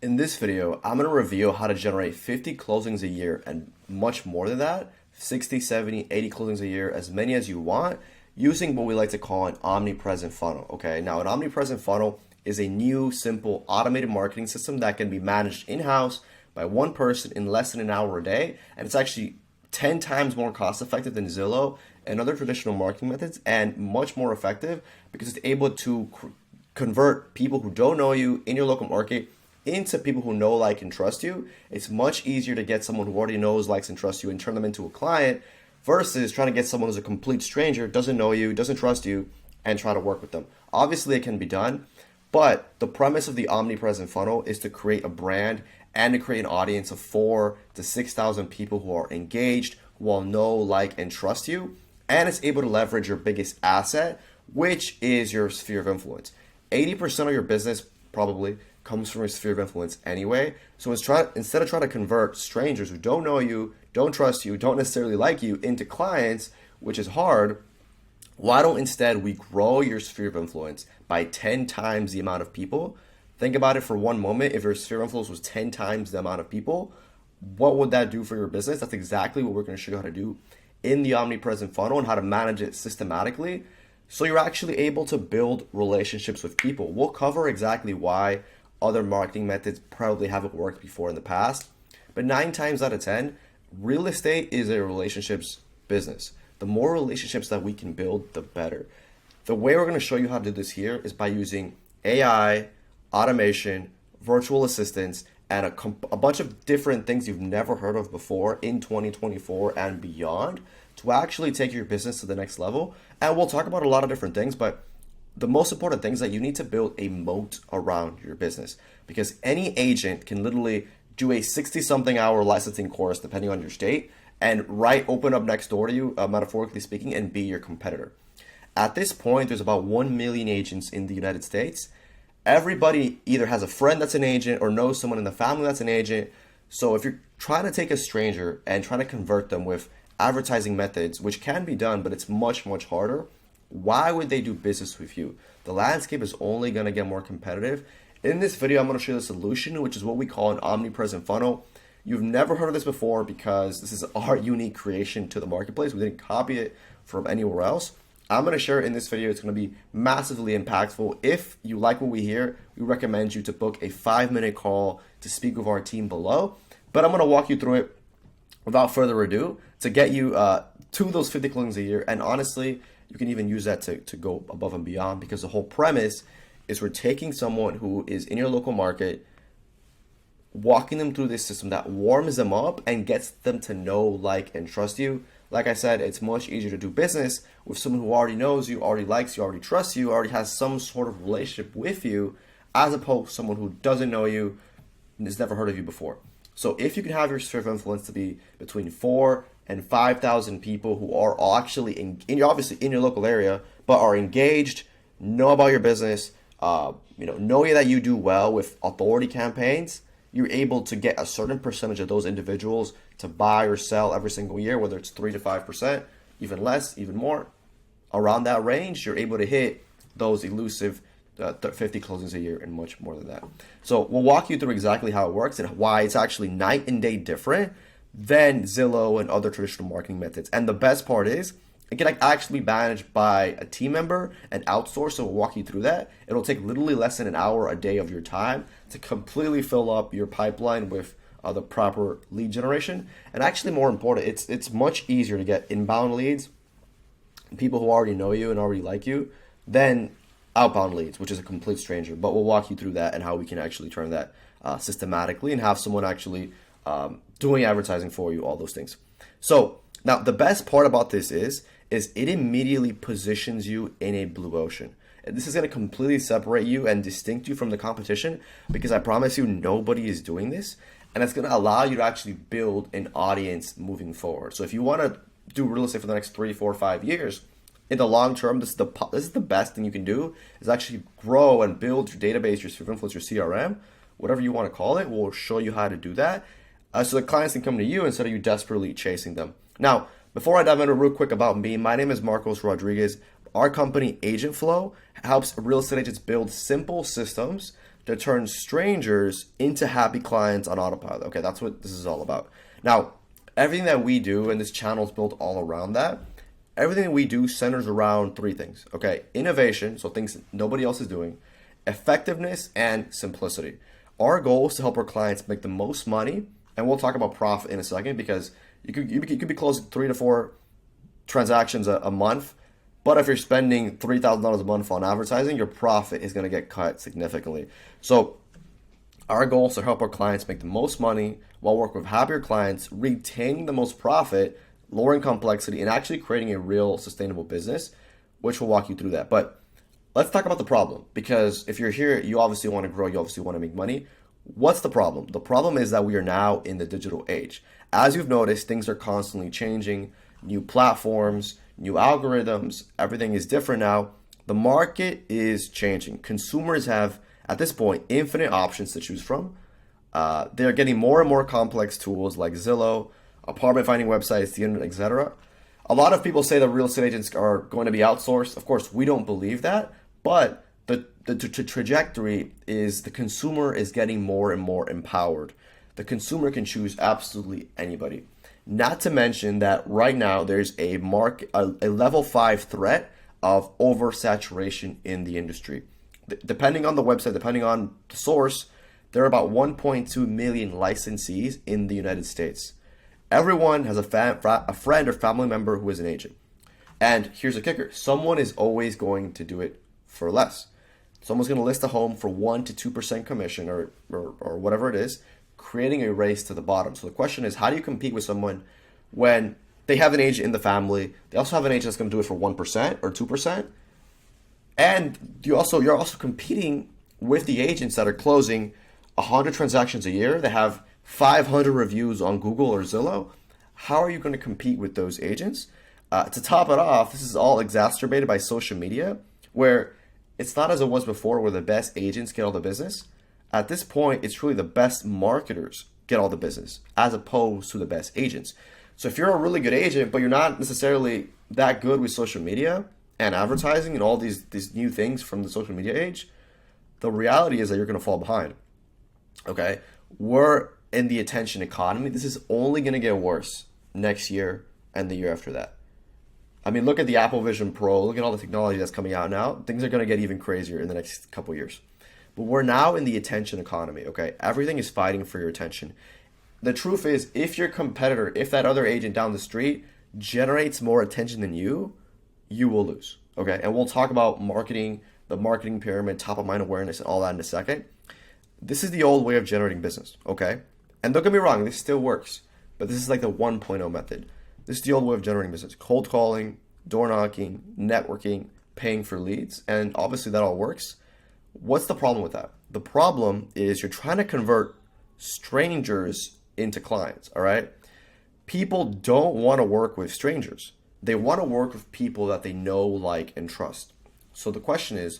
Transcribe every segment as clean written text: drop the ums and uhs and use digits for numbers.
In this video, I'm going to reveal how to generate 50 closings a year and much more than that, 60, 70, 80 closings a year, as many as you want, using what we like to call an omnipresent funnel. Okay, now an omnipresent funnel is a new, simple, automated marketing system that can be managed in-house by one person in less than an hour a day, and it's actually 10 times more cost effective than Zillow and other traditional marketing methods, and much more effective because it's able to convert people who don't know you in your local market into people who know, like, and trust you. It's much easier to get someone who already knows, likes, and trusts you and turn them into a client versus trying to get someone who's a complete stranger, doesn't know you, doesn't trust you, and try to work with them. Obviously, it can be done, but the premise of the omnipresent funnel is to create a brand and to create an audience of 4 to 6,000 people who are engaged, who all know, like, and trust you, and it's able to leverage your biggest asset, which is your sphere of influence. 80% of your business probably comes from your sphere of influence anyway. So instead of trying to convert strangers who don't know you, don't trust you, don't necessarily like you into clients, which is hard, why don't instead we grow your sphere of influence by 10 times the amount of people? Think about it for one moment. If your sphere of influence was 10 times the amount of people, what would that do for your business? That's exactly what we're going to show you how to do in the omnipresent funnel and how to manage it systematically. So you're actually able to build relationships with people. We'll cover exactly why other marketing methods probably haven't worked before in the past. But 9 times out of 10, real estate is a relationships business. The more relationships that we can build, the better. The way we're going to show you how to do this here is by using AI, automation, virtual assistants, and a bunch of different things you've never heard of before in 2024 and beyond to actually take your business to the next level. And we'll talk about a lot of different things, but the most important thing is that you need to build a moat around your business, because any agent can literally do a 60-something hour licensing course, depending on your state, and open up next door to you, metaphorically speaking, and be your competitor. At this point, there's about 1 million agents in the United States. Everybody either has a friend that's an agent or knows someone in the family that's an agent. So if you're trying to take a stranger and trying to convert them with advertising methods, which can be done, but it's much, much harder, why would they do business with you? The landscape is only going to get more competitive. In this video, I'm going to show you the solution, which is what we call an omnipresent funnel. You've never heard of this before because this is our unique creation to the marketplace. We didn't copy it from anywhere else. I'm going to share it in this video. It's going to be massively impactful. If you like what we hear, we recommend you to book a 5-minute call to speak with our team below. But I'm going to walk you through it without further ado to get you to those 50 closings a year. And honestly, you can even use that to go above and beyond, because the whole premise is we're taking someone who is in your local market, walking them through this system that warms them up and gets them to know, like, and trust you. Like I said, it's much easier to do business with someone who already knows you, already likes you, already trusts you, already has some sort of relationship with you, as opposed to someone who doesn't know you and has never heard of you before. So if you can have your sphere of influence to be between 4 and 5,000 people who are actually obviously in your local area, but are engaged, know about your business, know that you do well with authority campaigns, you're able to get a certain percentage of those individuals to buy or sell every single year, whether it's 3 to 5%, even less, even more. Around that range, you're able to hit those elusive 50 closings a year and much more than that. So we'll walk you through exactly how it works and why it's actually night and day different than Zillow and other traditional marketing methods. And the best part is it can actually be managed by a team member and outsourced. So we'll walk you through that. It'll take literally less than an hour a day of your time to completely fill up your pipeline with the proper lead generation. And actually, more important, it's much easier to get inbound leads, people who already know you and already like you, than outbound leads, which is a complete stranger. But we'll walk you through that and how we can actually turn that systematically and have someone actually doing advertising for you, all those things. So now the best part about this is it immediately positions you in a blue ocean. This is going to completely separate you and distinct you from the competition, because I promise you nobody is doing this, and it's going to allow you to actually build an audience moving forward. So if you want to do real estate for the next 3, 4, 5 years, in the long term, this is the best thing you can do, is actually grow and build your database, your sphere of influence, your CRM, whatever you want to call it. We'll show you how to do that so the clients can come to you instead of you desperately chasing them. Now, before I dive into real quick about me, my name is Marcos Rodriguez. Our company, Agent Flow, helps real estate agents build simple systems to turn strangers into happy clients on autopilot. Okay, that's what this is all about. Now, everything that we do, and this channel is built all around that, everything that we do centers around three things. Okay, innovation, so things nobody else is doing, effectiveness, and simplicity. Our goal is to help our clients make the most money, and we'll talk about profit in a second because you could be closing 3 to 4 transactions a month, but if you're spending $3,000 a month on advertising, your profit is going to get cut significantly. So our goal is to help our clients make the most money while working with happier clients, retaining the most profit, lowering complexity, and actually creating a real sustainable business, which will walk you through that. But let's talk about the problem, because if you're here, you obviously want to grow, you obviously want to make money. What's the problem? The problem is that we are now in the digital age. As you've noticed, things are constantly changing, new platforms, new algorithms, everything is different now. The market is changing. Consumers have, at this point, infinite options to choose from. They're getting more and more complex tools like Zillow, apartment finding websites, the internet, etc. A lot of people say that real estate agents are going to be outsourced. Of course, we don't believe that, but the trajectory is the consumer is getting more and more empowered. The consumer can choose absolutely anybody. Not to mention that right now there's a level 5 threat of oversaturation in the industry. Depending on the website, depending on the source, there are about 1.2 million licensees in the United States. Everyone has a friend or family member who is an agent. And here's the kicker. Someone is always going to do it for less. Someone's going to list a home for 1 to 2% commission or whatever it is, creating a race to the bottom. So the question is, how do you compete with someone when they have an agent in the family, they also have an agent that's going to do it for 1% or 2%, and you're also competing with the agents that are closing 100 transactions a year, they have 500 reviews on Google or Zillow. How are you going to compete with those agents? To top it off, this is all exacerbated by social media, where it's not as it was before where the best agents get all the business. At this point, it's really the best marketers get all the business as opposed to the best agents. So if you're a really good agent, but you're not necessarily that good with social media and advertising and all these new things from the social media age, the reality is that you're going to fall behind. Okay? We're in the attention economy. This is only going to get worse next year and the year after that. I mean, look at the Apple Vision Pro. Look at all the technology that's coming out now. Things are going to get even crazier in the next couple of years. But we're now in the attention economy, okay? Everything is fighting for your attention. The truth is, if your competitor, if that other agent down the street generates more attention than you will lose, okay? And we'll talk about marketing, the marketing pyramid, top of mind awareness, and all that in a second. This is the old way of generating business, okay? And don't get me wrong, this still works. But this is like the 1.0 method. This is the old way of generating business. Cold calling, door knocking, networking, paying for leads. And obviously that all works. What's the problem with that? The problem is you're trying to convert strangers into clients, all right? People don't want to work with strangers. They want to work with people that they know, like, and trust. So the question is,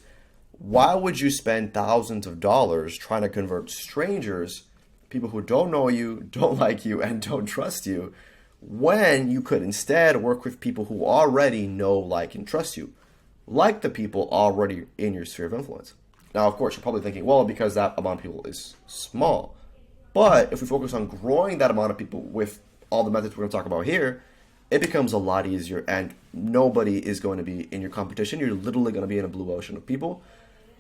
why would you spend thousands of dollars trying to convert strangers, people who don't know you, don't like you, and don't trust you, when you could instead work with people who already know, like, and trust you, like the people already in your sphere of influence? Now, of course, you're probably thinking, well, because that amount of people is small. But if we focus on growing that amount of people with all the methods we're going to talk about here, it becomes a lot easier, and nobody is going to be in your competition. You're literally going to be in a blue ocean of people,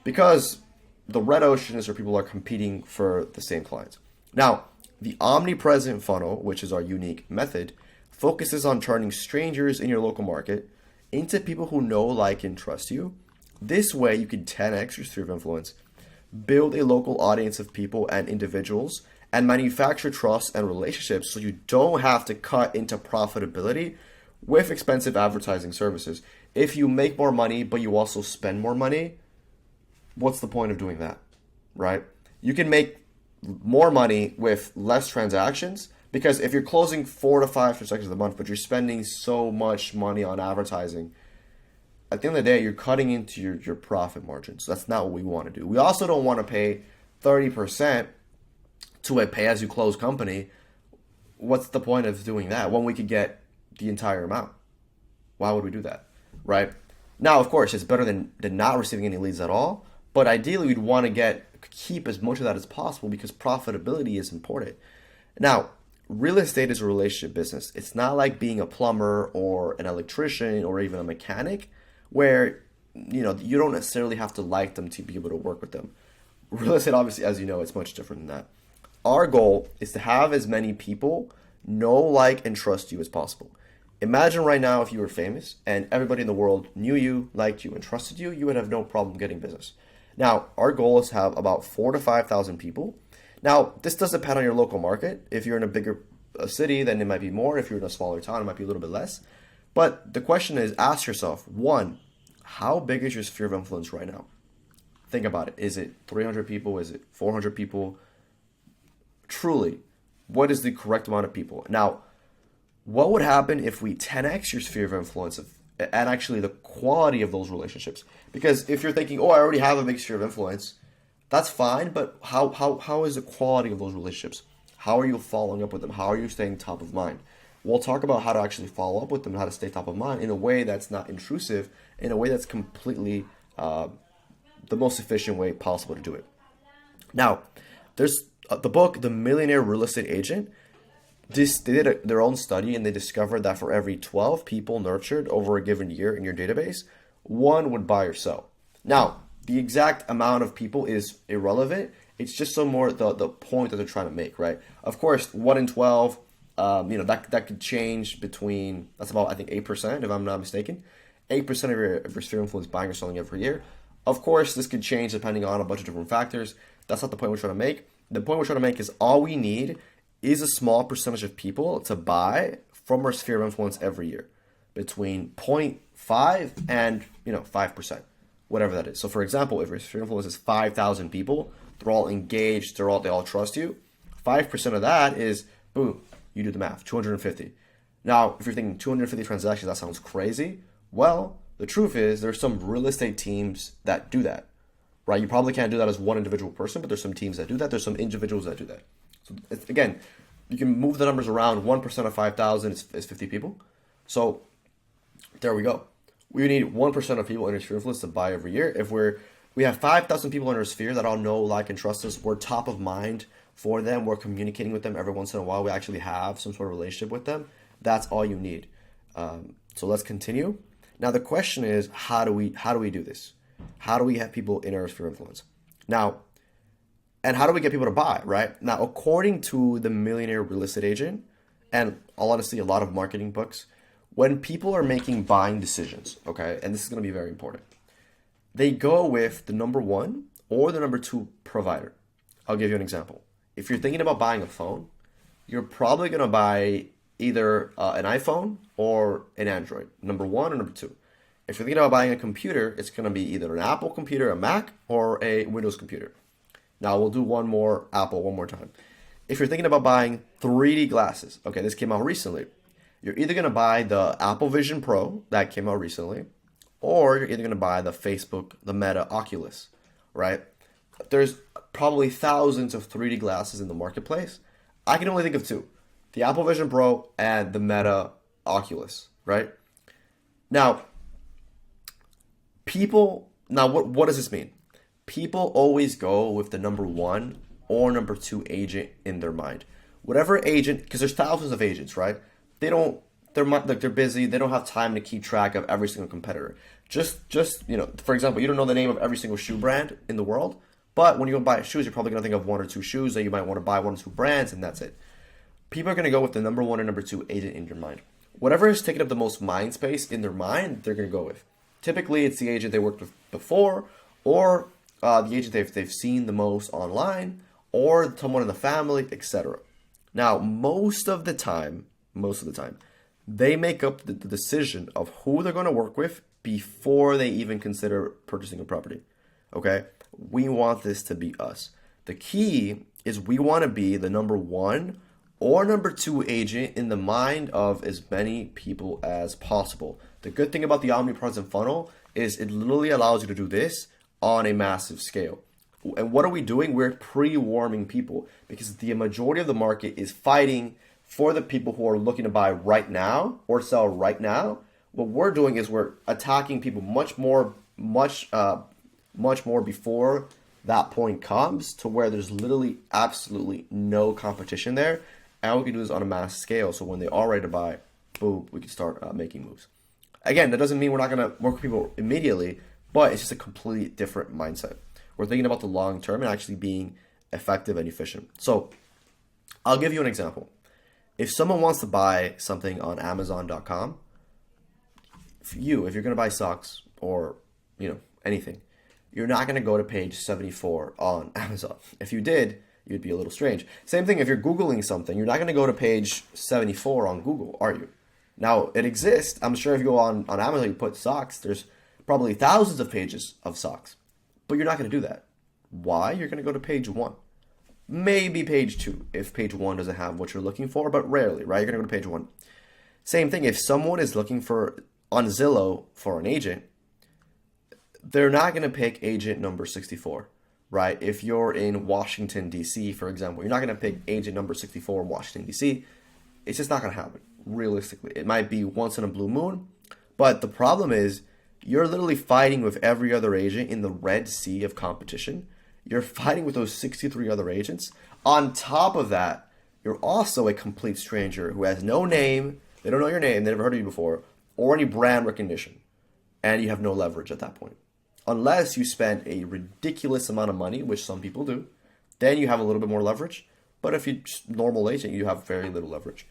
because the red ocean is where people are competing for the same clients. Now, the omnipresent funnel, which is our unique method, focuses on turning strangers in your local market into people who know, like, and trust you. This way, you can 10x your sphere of influence, build a local audience of people and individuals, and manufacture trust and relationships so you don't have to cut into profitability with expensive advertising services. If you make more money, but you also spend more money, what's the point of doing that, right? You can make more money with less transactions, because if you're closing 4 to 5 transactions a month, but you're spending so much money on advertising, at the end of the day, you're cutting into your profit margins. That's not what we want to do. We also don't want to pay 30% to a pay-as-you-close company. What's the point of doing that when we could get the entire amount? Why would we do that, right? Now, of course, it's better than not receiving any leads at all, But ideally, we'd want to keep as much of that as possible because profitability is important. Now, real estate is a relationship business. It's not like being a plumber or an electrician or even a mechanic where you don't necessarily have to like them to be able to work with them. Real estate, obviously, as you know, it's much different than that. Our goal is to have as many people know, like, and trust you as possible. Imagine right now if you were famous and everybody in the world knew you, liked you, and trusted you, you would have no problem getting business. Now, our goal is to have about 4,000 to 5,000 people. Now, this does depend on your local market. If you're in a bigger city, then it might be more. If you're in a smaller town, it might be a little bit less. But the question is, ask yourself, one, how big is your sphere of influence right now? Think about it. Is it 300 people? Is it 400 people? Truly, what is the correct amount of people? Now, what would happen if we 10x your sphere of influence and actually the quality of those relationships? Because if you're thinking, oh, I already have a big sphere of influence, that's fine, but how is the quality of those relationships? How are you following up with them? How are you staying top of mind? We'll talk about how to actually follow up with them, how to stay top of mind in a way that's not intrusive, in a way that's completely the most efficient way possible to do it. Now, there's the book, The Millionaire Real Estate Agent. They did their own study and they discovered that for every 12 people nurtured over a given year in your database, one would buy or sell. Now, the exact amount of people is irrelevant. It's just some more the point that they're trying to make, right? Of course, 1 in 12, that could change between, that's about, I think, 8%, if I'm not mistaken. 8% of your sphere of influence buying or selling every year. Of course, this could change depending on a bunch of different factors. That's not the point we're trying to make. The point we're trying to make is all we need is a small percentage of people to buy from our sphere of influence every year, between 0.5 and 5%, whatever that is. So, for example, if your sphere of influence is 5,000 people, they're all engaged, they all trust you. 5% of that is, boom, you do the math, 250. Now, if you're thinking 250 transactions, that sounds crazy. Well, the truth is there's some real estate teams that do that, right? You probably can't do that as one individual person, but there's some teams that do that. There's some individuals that do that. So again, you can move the numbers around. 1% of 5,000 is 50 people. So there we go. We need 1% of people in our sphere of influence to buy every year. If we have 5,000 people in our sphere that all know, like, and trust us, we're top of mind for them. We're communicating with them every once in a while. We actually have some sort of relationship with them. That's all you need. So let's continue. Now the question is, how do we do this? How do we have people in our sphere of influence? Now, and how do we get people to buy, right? Now, according to The Millionaire Real Estate Agent, and honestly, a lot of marketing books, when people are making buying decisions, okay, and this is going to be very important, they go with the number one or the number two provider. I'll give you an example. If you're thinking about buying a phone, you're probably going to buy either an iPhone or an Android, number one or number two. If you're thinking about buying a computer, it's going to be either an Apple computer, a Mac, or a Windows computer. Now, we'll do one more time. If you're thinking about buying 3D glasses, okay, this came out recently. You're either going to buy the Apple Vision Pro that came out recently, or you're either going to buy the Facebook, the Meta Oculus, right? There's probably thousands of 3D glasses in the marketplace. I can only think of two, the Apple Vision Pro and the Meta Oculus, right? Now, what does this mean? People always go with the number one or number two agent in their mind. Whatever agent, because there's thousands of agents, right? They're busy. They don't have time to keep track of every single competitor. Just for example, you don't know the name of every single shoe brand in the world, but when you go buy shoes, you're probably going to think of one or two shoes that you might want to buy, one or two brands, and that's it. People are going to go with the number one or number two agent in your mind. Whatever is taking up the most mind space in their mind, they're going to go with. Typically, it's the agent they worked with before, or the agent they've seen the most online, or someone in the family, etc. Now, most of the time, they make up the decision of who they're going to work with before they even consider purchasing a property. Okay? We want this to be us. The key is we want to be the number one or number two agent in the mind of as many people as possible. The good thing about the omnipresent funnel is it literally allows you to do this on a massive scale. And what are we doing? We're pre-warming people because the majority of the market is fighting for the people who are looking to buy right now or sell right now. What we're doing is we're attacking people much much more before that point comes to where there's literally absolutely no competition there. And we can do this on a mass scale. So when they are ready to buy, boom, we can start making moves. Again, that doesn't mean we're not going to work with people immediately, but it's just a completely different mindset. We're thinking about the long term and actually being effective and efficient. So I'll give you an example. If someone wants to buy something on Amazon.com, if you're going to buy socks or, anything, you're not going to go to page 74 on Amazon. If you did, you'd be a little strange. Same thing if you're Googling something, you're not going to go to page 74 on Google, are you? Now, it exists. I'm sure if you go on Amazon, you put socks, there's probably thousands of pages of socks. But you're not going to do that. Why? You're going to go to page 1. Maybe page 2 if page 1 doesn't have what you're looking for, but rarely, right? You're going to go to page 1. Same thing, if someone is looking on Zillow for an agent, they're not going to pick agent number 64, right? If you're in Washington, D.C., for example, you're not going to pick agent number 64 in Washington, D.C. It's just not going to happen, realistically. It might be once in a blue moon, but the problem is you're literally fighting with every other agent in the Red Sea of competition. You're fighting with those 63 other agents. On top of that, you're also a complete stranger who has no name, they don't know your name, they never heard of you before, or any brand recognition, and you have no leverage at that point. Unless you spend a ridiculous amount of money, which some people do, then you have a little bit more leverage. But if you're just normal agent, you have very little leverage.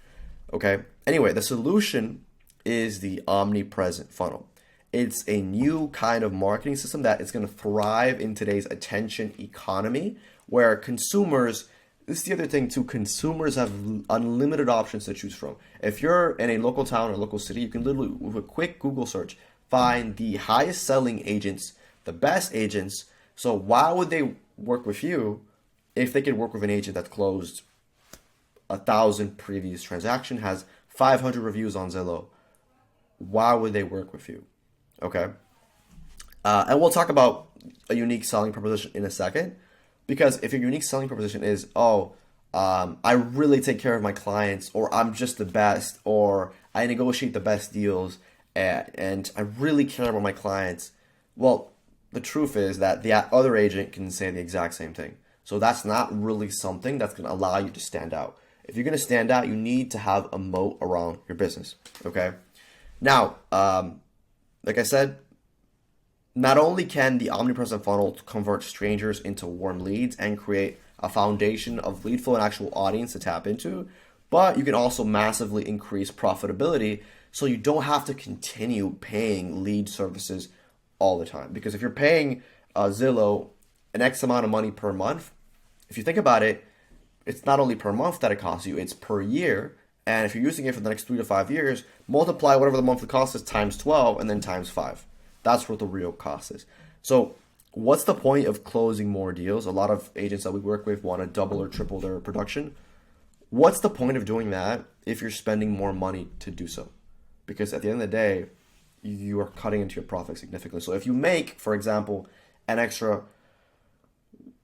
Okay? Anyway, the solution is the omnipresent funnel. It's a new kind of marketing system that is going to thrive in today's attention economy, where consumers, this is the other thing too, consumers have unlimited options to choose from. If you're in a local town or local city, you can literally, with a quick Google search, find the highest selling agents, the best agents. So why would they work with you if they could work with an agent that closed 1,000 previous transaction, has 500 reviews on Zillow? Why would they work with you? Okay. And we'll talk about a unique selling proposition in a second, because if your unique selling proposition is, I really take care of my clients, or I'm just the best, or I negotiate the best deals, and I really care about my clients. Well, the truth is that the other agent can say the exact same thing. So that's not really something that's going to allow you to stand out. If you're going to stand out, you need to have a moat around your business. Okay. Now, like I said, not only can the omnipresent funnel convert strangers into warm leads and create a foundation of lead flow and actual audience to tap into, but you can also massively increase profitability so you don't have to continue paying lead services all the time. Because if you're paying Zillow an X amount of money per month, if you think about it, it's not only per month that it costs you, it's per year. And if you're using it for the next 3 to 5 years, multiply whatever the monthly cost is times 12 and then times 5. That's what the real cost is. So what's the point of closing more deals? A lot of agents that we work with want to double or triple their production. What's the point of doing that if you're spending more money to do so? Because at the end of the day, you are cutting into your profit significantly. So if you make, for example, an extra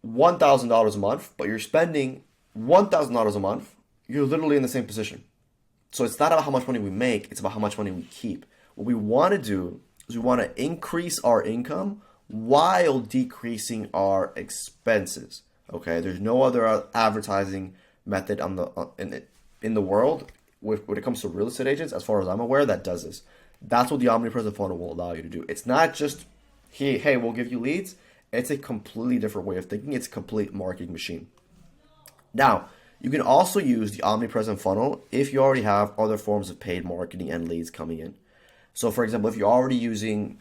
$1,000 a month, but you're spending $1,000 a month, you're literally in the same position. So it's not about how much money we make, it's about how much money we keep. What we want to do is we want to increase our income while decreasing our expenses. Okay, there's no other advertising method in the world when it comes to real estate agents, as far as I'm aware, that does this. That's what the omnipresent funnel will allow you to do. It's not just, hey, we'll give you leads. It's a completely different way of thinking. It's a complete marketing machine. Now, you can also use the omnipresent funnel if you already have other forms of paid marketing and leads coming in. So, for example, if you're already using,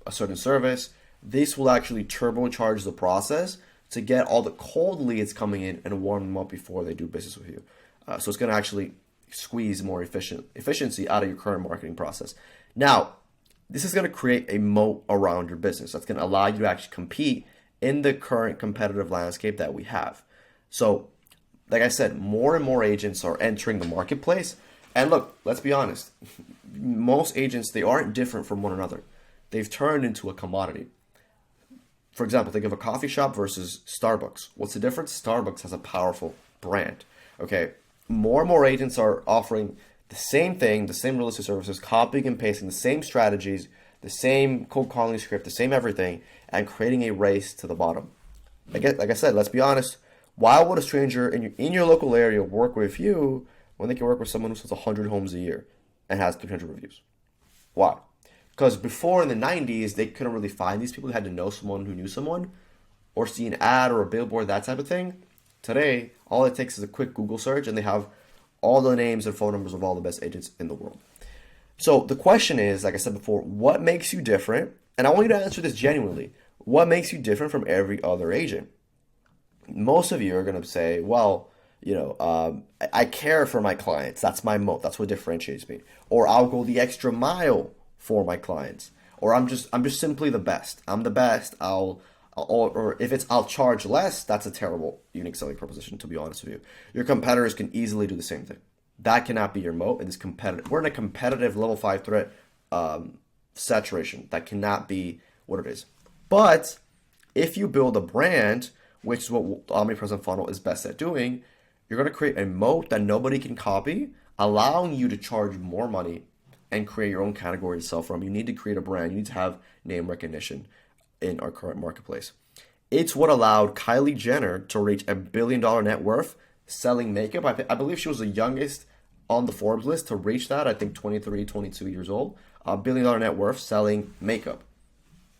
a certain service, this will actually turbocharge the process to get all the cold leads coming in and warm them up before they do business with you. So it's going to actually squeeze more efficiency out of your current marketing process. Now, this is going to create a moat around your business. That's going to allow you to actually compete in the current competitive landscape that we have. So, like I said, more and more agents are entering the marketplace. And look, let's be honest. Most agents, they aren't different from one another. They've turned into a commodity. For example, think of a coffee shop versus Starbucks. What's the difference? Starbucks has a powerful brand. Okay, more and more agents are offering the same thing, the same real estate services, copying and pasting the same strategies, the same cold calling script, the same everything, and creating a race to the bottom. Like I said, let's be honest. Why would a stranger in your local area work with you when they can work with someone who sells 100 homes a year and has 300 reviews? Why? Because before in the 90s, they couldn't really find these people. They had to know someone who knew someone or see an ad or a billboard, that type of thing. Today, all it takes is a quick Google search and they have all the names and phone numbers of all the best agents in the world. So the question is, like I said before, what makes you different? And I want you to answer this genuinely. What makes you different from every other agent? Most of you are going to say, well, I care for my clients. That's my moat. That's what differentiates me. Or I'll go the extra mile for my clients. Or I'm just simply the best. I'm the best. Or if it's I'll charge less, that's a terrible unique selling proposition, to be honest with you. Your competitors can easily do the same thing. That cannot be your moat. It is competitive. We're in a competitive level 5 threat saturation. That cannot be what it is. But if you build a brand, which is what Omnipresent Funnel is best at doing, you're going to create a moat that nobody can copy, allowing you to charge more money and create your own category to sell from. You need to create a brand. You need to have name recognition in our current marketplace. It's what allowed Kylie Jenner to reach $1 billion net worth selling makeup. I believe she was the youngest on the Forbes list to reach that. I think 23, 22 years old. $1 billion net worth selling makeup.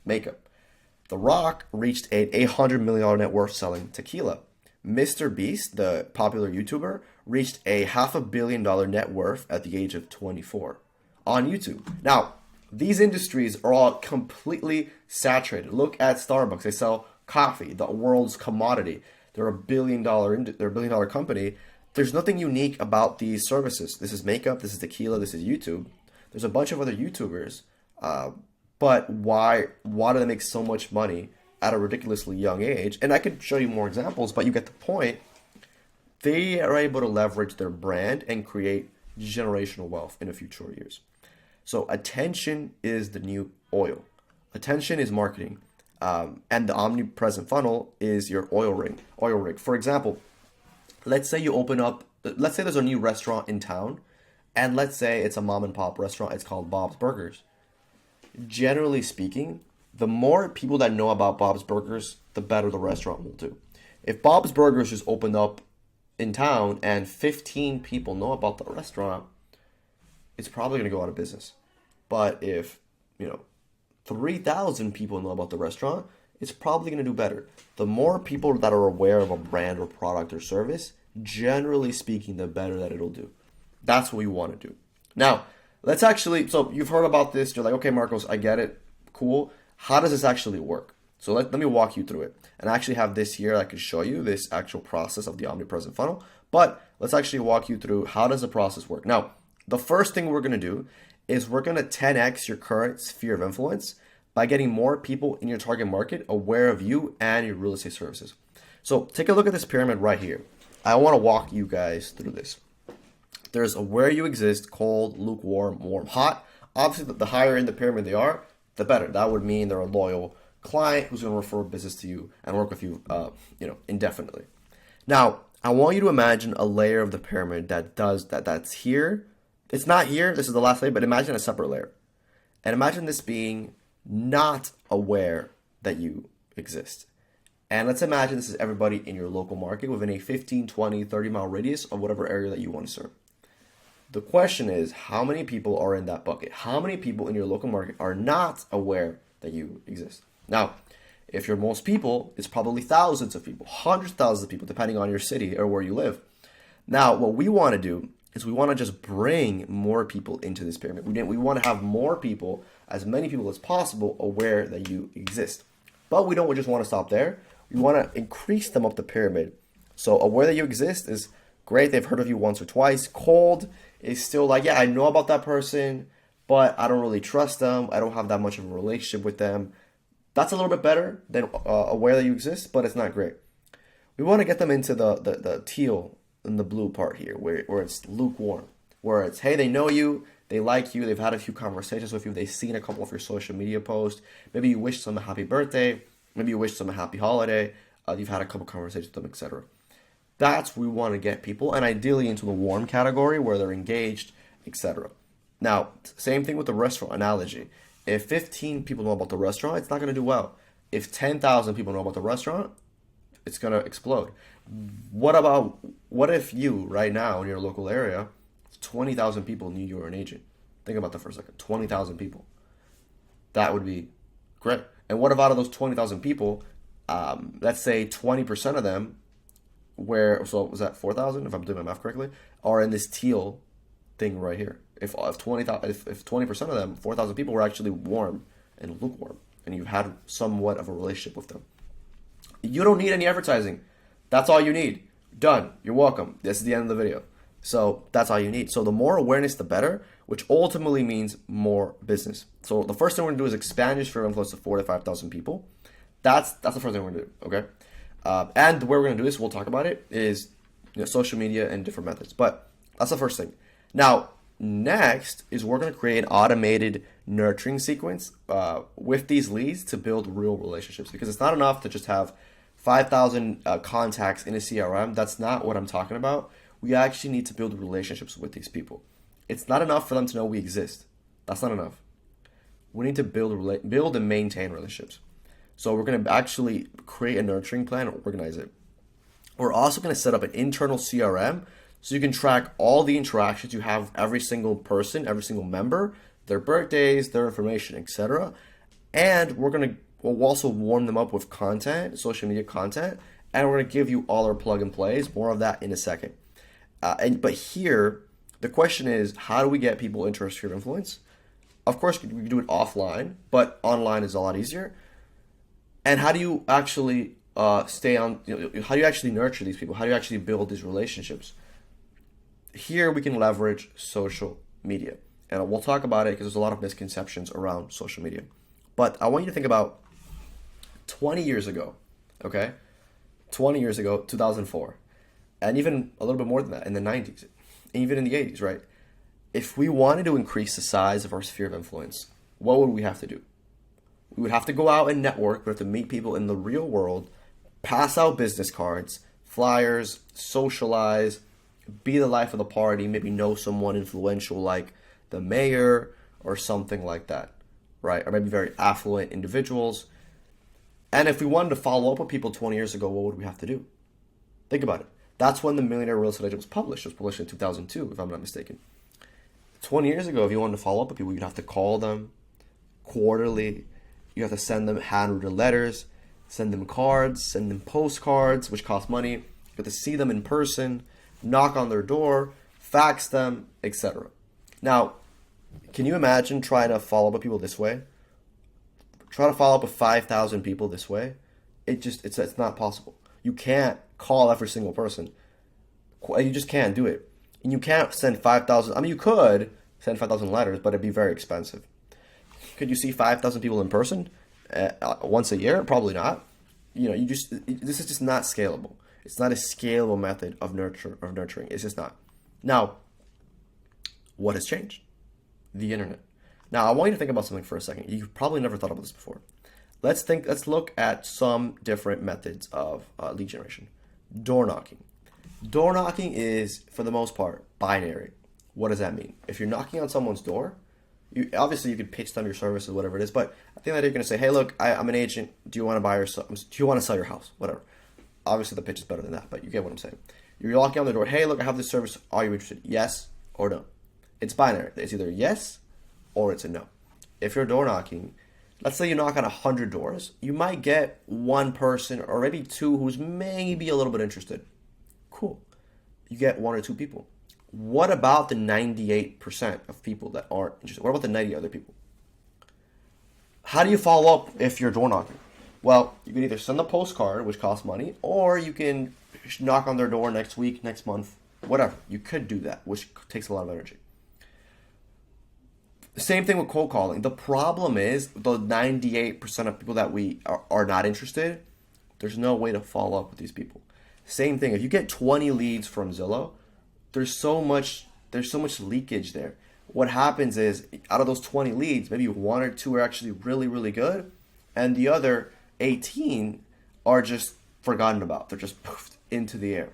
The Rock reached an $800 million net worth selling tequila. Mr. Beast, the popular YouTuber, reached a $500 million net worth at the age of 24 on YouTube. Now, these industries are all completely saturated. Look at Starbucks. They sell coffee, the world's commodity. They're a billion dollar company. There's nothing unique about these services. This is makeup, this is tequila, this is YouTube. There's a bunch of other YouTubers, but why do they make so much money at a ridiculously young age? And I could show you more examples, but you get the point. They are able to leverage their brand and create generational wealth in the future years. So attention is the new oil. Attention is marketing. And the Omnipresent Funnel is your oil rig. For example, let's say there's a new restaurant in town, and let's say it's a mom and pop restaurant. It's called Bob's Burgers. Generally speaking, the more people that know about Bob's Burgers, the better the restaurant will do. If Bob's Burgers just opened up in town and 15 people know about the restaurant, it's probably going to go out of business. But if, 3,000 people know about the restaurant, it's probably going to do better. The more people that are aware of a brand or product or service, generally speaking, the better that it'll do. That's what we want to do. Now, so you've heard about this. You're like, okay, Marcos, I get it. Cool. How does this actually work? So let me walk you through it. And I actually have this here. I can show you this actual process of the Omnipresent Funnel. But let's actually walk you through how does the process work. Now, the first thing we're going to do is we're going to 10x your current sphere of influence by getting more people in your target market aware of you and your real estate services. So take a look at this pyramid right here. I want to walk you guys through this. There's a where you exist, cold, lukewarm, warm, hot. Obviously, the higher in the pyramid they are, the better. That would mean they're a loyal client who's going to refer business to you and work with you, indefinitely. Now, I want you to imagine a layer of the pyramid that's here. It's not here. This is the last layer, but imagine a separate layer. And imagine this being not aware that you exist. And let's imagine this is everybody in your local market within a 15, 20, 30 mile radius of whatever area that you want to serve. The question is, how many people are in that bucket? How many people in your local market are not aware that you exist? Now, if you're most people, it's probably thousands of people, hundreds of thousands of people, depending on your city or where you live. Now, what we want to do is we want to just bring more people into this pyramid. We want to have more people, as many people as possible, aware that you exist. But we don't just want to stop there. We want to increase them up the pyramid. So aware that you exist is great. They've heard of you once or twice. Cold is still like, yeah, I know about that person, but I don't really trust them. I don't have that much of a relationship with them. That's a little bit better than aware that you exist, but it's not great. We want to get them into the teal and the blue part here, where it's lukewarm, where it's, hey, they know you, they like you, they've had a few conversations with you, they've seen a couple of your social media posts, maybe you wish them a happy birthday, maybe you wish them a happy holiday, you've had a couple conversations with them, etc. That's where we want to get people, and ideally into the warm category where they're engaged, etc. Now, same thing with the restaurant analogy. If 15 people know about the restaurant, it's not going to do well. If 10,000 people know about the restaurant, it's going to explode. What if you, right now, in your local area, 20,000 people knew you were an agent? Think about that for a second. 20,000 people. That would be great. And what if out of those 20,000 people, let's say 20% of them, so was that 4,000, if I'm doing my math correctly, are in this teal thing right here? If 20% of them, 4,000 people, were actually warm and lukewarm, and you've had somewhat of a relationship with them, you don't need any advertising. That's all you need. Done. You're welcome. This is the end of the video. So that's all you need. So the more awareness, the better, which ultimately means more business. So the first thing we're gonna do is expand your sphere of influence to 4,000 to 5,000 people. That's the first thing we're gonna do. Okay. And the way we're gonna do this, we'll talk about it, is social media and different methods. But that's the first thing. Now, next is we're gonna create an automated nurturing sequence with these leads to build real relationships, because it's not enough to just have 5,000 contacts in a CRM. That's not what I'm talking about. We actually need to build relationships with these people. It's not enough for them to know we exist. That's not enough. We need to build and maintain relationships. So we're going to actually create a nurturing plan and organize it. We're also going to set up an internal CRM so you can track all the interactions you have with every single person, every single member, their birthdays, their information, etc. And we'll also warm them up with content, social media content, and we're going to give you all our plug and plays. More of that in a second. But here, the question is, how do we get people into our sphere of influence? Of course, we can do it offline, but online is a lot easier. And how do you actually how do you actually nurture these people? How do you actually build these relationships? Here we can leverage social media. And we'll talk about it because there's a lot of misconceptions around social media. But I want you to think about 20 years ago, okay? 20 years ago, 2004. And even a little bit more than that, in the 90s, even in the 80s, right? If we wanted to increase the size of our sphere of influence, what would we have to do? We would have to go out and network. We have to meet people in the real world, pass out business cards, flyers, socialize, be the life of the party, maybe know someone influential like the mayor or something like that, right? Or maybe very affluent individuals. And if we wanted to follow up with people 20 years ago, what would we have to do? Think about it. That's when the Millionaire Real Estate Agent was published. It was published in 2002, if I'm not mistaken. 20 years ago, if you wanted to follow up with people, you'd have to call them quarterly. You have to send them handwritten letters, send them cards, send them postcards, which cost money. You have to see them in person, knock on their door, fax them, etc. Now, can you imagine trying to follow up with people this way? Try to follow up with 5,000 people this way. It's not possible. You can't call every single person. You just can't do it. And you can't send 5,000. I mean, you could send 5,000 letters, but it'd be very expensive. Could you see 5,000 people in person once a year? Probably not. This is just not scalable. It's not a scalable method of nurturing. It's just not. Now, what has changed? The internet. Now, I want you to think about something for a second. You've probably never thought about this before. Let's look at some different methods of lead generation. Door knocking. Door knocking is, for the most part, binary. What does that mean? If you're knocking on someone's door, obviously you could pitch them your services, whatever it is, but I think that you're going to say, hey, look, I'm an agent. Do you want to buy do you want to sell your house? Whatever. Obviously the pitch is better than that, but you get what I'm saying. You're knocking on the door. Hey, look, I have this service. Are you interested? Yes or no. It's binary. It's either yes or it's a no. If you're door knocking, let's say you knock on 100 doors, you might get one person or maybe two who's maybe a little bit interested. Cool. You get one or two people. What about the 98% of people that aren't interested? What about the 90 other people? How do you follow up if you're door knocking? Well, you can either send a postcard, which costs money, or you can knock on their door next week, next month, whatever. You could do that, which takes a lot of energy. Same thing with cold calling. The problem is the 98% of people that we are not interested, there's no way to follow up with these people. Same thing. If you get 20 leads from Zillow, there's so much leakage there. What happens is, out of those 20 leads, maybe one or two are actually really, really good, and the other 18 are just forgotten about. They're just poofed into the air.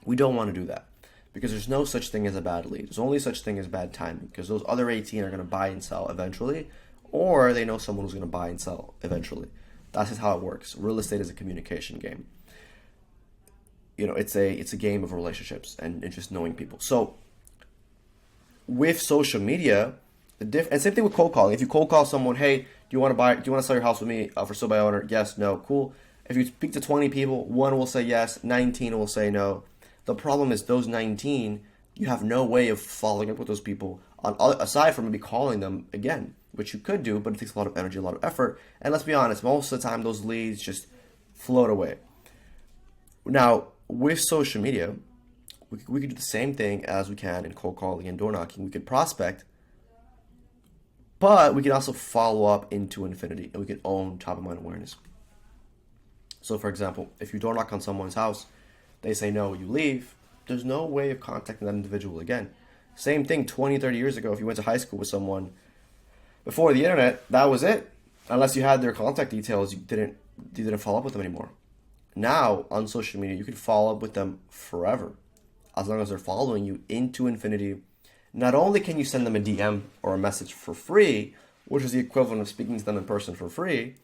We don't want to do that, because there's no such thing as a bad lead. There's only such thing as bad timing, because those other 18 are going to buy and sell eventually, or they know someone who's going to buy and sell eventually. That's just how it works. Real estate is a communication game. It's a game of relationships and just knowing people. So with social media, and same thing with cold calling. If you cold call someone, hey, do you want to sell your house with me for sale by owner? Yes, no, cool. If you speak to 20 people, one will say yes, 19 will say no. The problem is those 19, you have no way of following up with those people aside from maybe calling them again, which you could do, but it takes a lot of energy, a lot of effort. And let's be honest, most of the time those leads just float away. Now, with social media, we could do the same thing as we can in cold calling and door knocking. We could prospect, but we can also follow up into infinity, and we can own top of mind awareness. So, for example, if you door knock on someone's house, they say no, you leave, there's no way of contacting that individual again. Same thing 20, 30 years ago, if you went to high school with someone before the internet, that was it. Unless you had their contact details, you didn't follow up with them anymore. Now, on social media, you can follow up with them forever, as long as they're following you into infinity. Not only can you send them a DM or a message for free, which is the equivalent of speaking to them in person for free,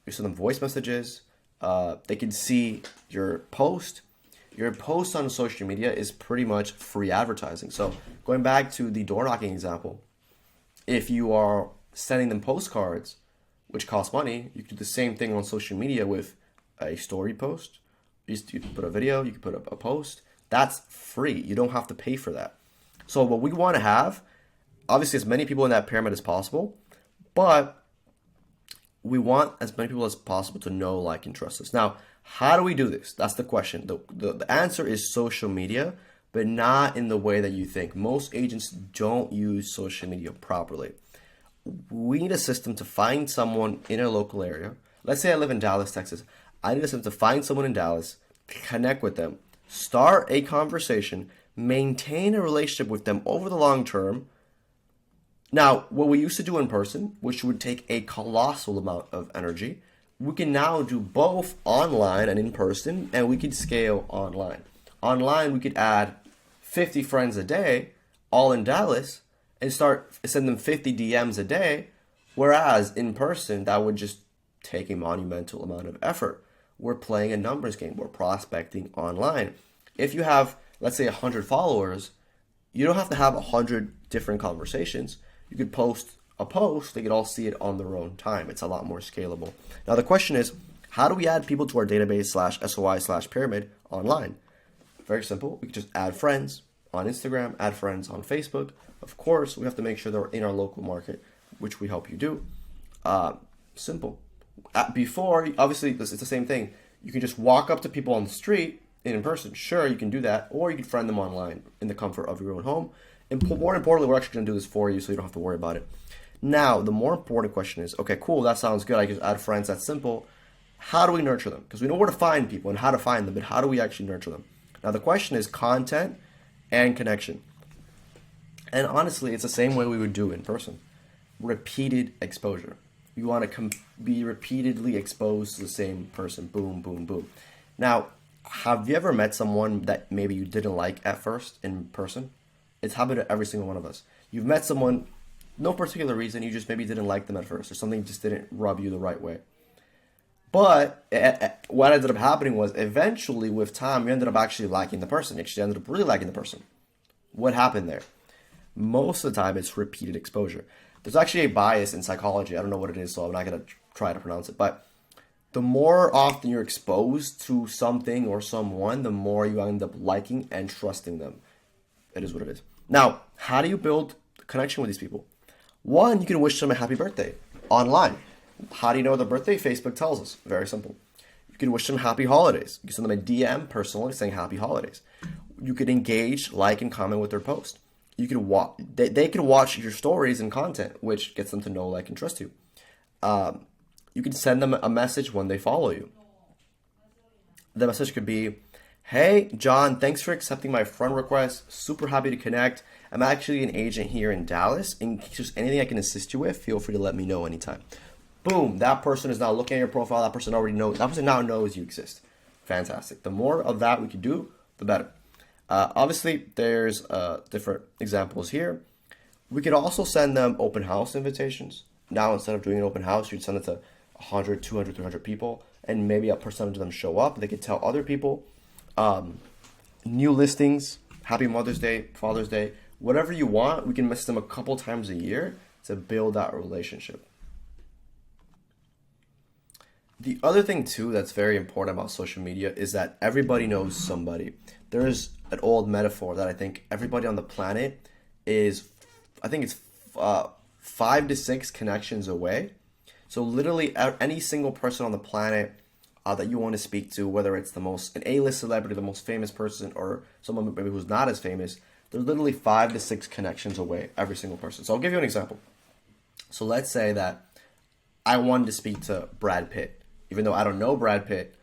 you send them voice messages, they can see your post. Your post on social media is pretty much free advertising. So going back to the door knocking example, if you are sending them postcards, which cost money, you can do the same thing on social media with a story post. You can put a video, you can put a post. That's free. You don't have to pay for that. So what we want to have, obviously as many people in that pyramid as possible, but we want as many people as possible to know, like, and trust us. Now, how do we do this? That's the question. The answer is social media, but not in the way that you think. Most agents don't use social media properly. We need a system to find someone in a local area. Let's say I live in Dallas, Texas. I need a system to find someone in Dallas, connect with them, start a conversation, maintain a relationship with them over the long term. Now, what we used to do in person, which would take a colossal amount of energy, we can now do both online and in person, and we could scale online. Online, we could add 50 friends a day, all in Dallas, and send them 50 DMs a day, whereas in person, that would just take a monumental amount of effort. We're playing a numbers game. We're prospecting online. If you have, let's say, 100 followers, you don't have to have 100 different conversations. You could post a post, they could all see it on their own time. It's a lot more scalable. Now the question is, how do we add people to our database /SOI/pyramid online? Very simple. We could just add friends on Instagram, add friends on Facebook. Of course, we have to make sure they're in our local market, which we help you do. Simple. Before, obviously, it's the same thing. You can just walk up to people on the street in person. Sure, you can do that, or you can friend them online in the comfort of your own home. And more importantly, we're actually going to do this for you so you don't have to worry about it. Now, the more important question is, okay, cool, that sounds good. I just add friends, that's simple. How do we nurture them? Because we know where to find people and how to find them, but how do we actually nurture them? Now, the question is content and connection. And honestly, it's the same way we would do in person. Repeated exposure. You want to be repeatedly exposed to the same person. Boom, boom, boom. Now, have you ever met someone that maybe you didn't like at first in person? It's happened to every single one of us. You've met someone, no particular reason, you just maybe didn't like them at first, or something just didn't rub you the right way. But what ended up happening was eventually with time, you ended up actually liking the person. You actually ended up really liking the person. What happened there? Most of the time, it's repeated exposure. There's actually a bias in psychology. I don't know what it is, so I'm not going to try to pronounce it. But the more often you're exposed to something or someone, the more you end up liking and trusting them. It is what it is. Now, how do you build a connection with these people? One, you can wish them a happy birthday online. How do you know their birthday? Facebook tells us. Very simple. You can wish them happy holidays. You can send them a DM personally saying happy holidays. You could engage, like, and comment with their post. You can they can watch your stories and content, which gets them to know, like, and trust you. You can send them a message when they follow you. The message could be, hey, John, thanks for accepting my friend request. Super happy to connect. I'm actually an agent here in Dallas. In case there's anything I can assist you with, feel free to let me know anytime. Boom, that person is now looking at your profile. That person now knows you exist. Fantastic. The more of that we can do, the better. Obviously, there's different examples here. We could also send them open house invitations. Now, instead of doing an open house, you'd send it to 100, 200, 300 people, and maybe a percentage of them show up. They could tell other people. New listings, Happy Mother's Day, Father's Day, whatever you want, we can message them a couple times a year to build that relationship. The other thing too that's very important about social media is that everybody knows somebody. There's an old metaphor that I think everybody on the planet is, I think it's 5 to 6 connections away. So literally any single person on the planet that you want to speak to, whether it's an A-list celebrity, the most famous person, or someone maybe who's not as famous, they're literally 5 to 6 connections away, every single person. So I'll give you an example. So let's say that I wanted to speak to Brad Pitt, even though I don't know Brad Pitt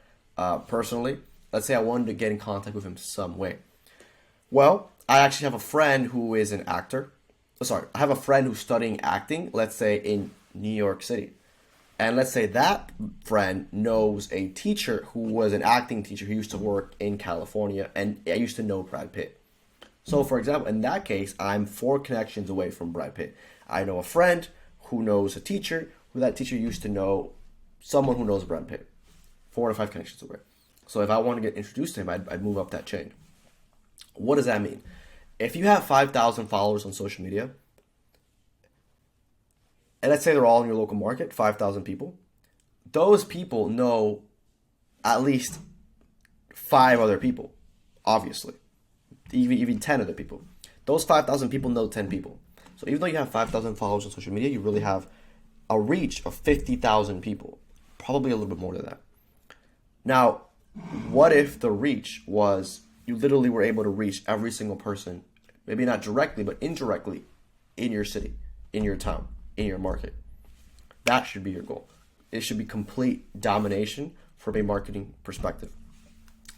personally. Let's say I wanted to get in contact with him some way. Well, I actually have a friend who is an actor. Sorry, I have a friend who's studying acting, let's say in New York City. And let's say that friend knows a teacher who was an acting teacher who used to work in California, and I used to know Brad Pitt. So, for example, in that case, I'm 4 connections away from Brad Pitt. I know a friend who knows a teacher, who that teacher used to know someone who knows Brad Pitt. 4 to 5 connections away. So if I want to get introduced to him, I'd move up that chain. What does that mean? If you have 5,000 followers on social media, and let's say they're all in your local market, 5,000 people, those people know at least 5 other people, obviously. Even 10 other people. Those 5,000 people know 10 people. So even though you have 5,000 followers on social media, you really have a reach of 50,000 people. Probably a little bit more than that. Now, what if the reach was you literally were able to reach every single person, maybe not directly, but indirectly in your city, in your town, in your market? That should be your goal. It should be complete domination from a marketing perspective.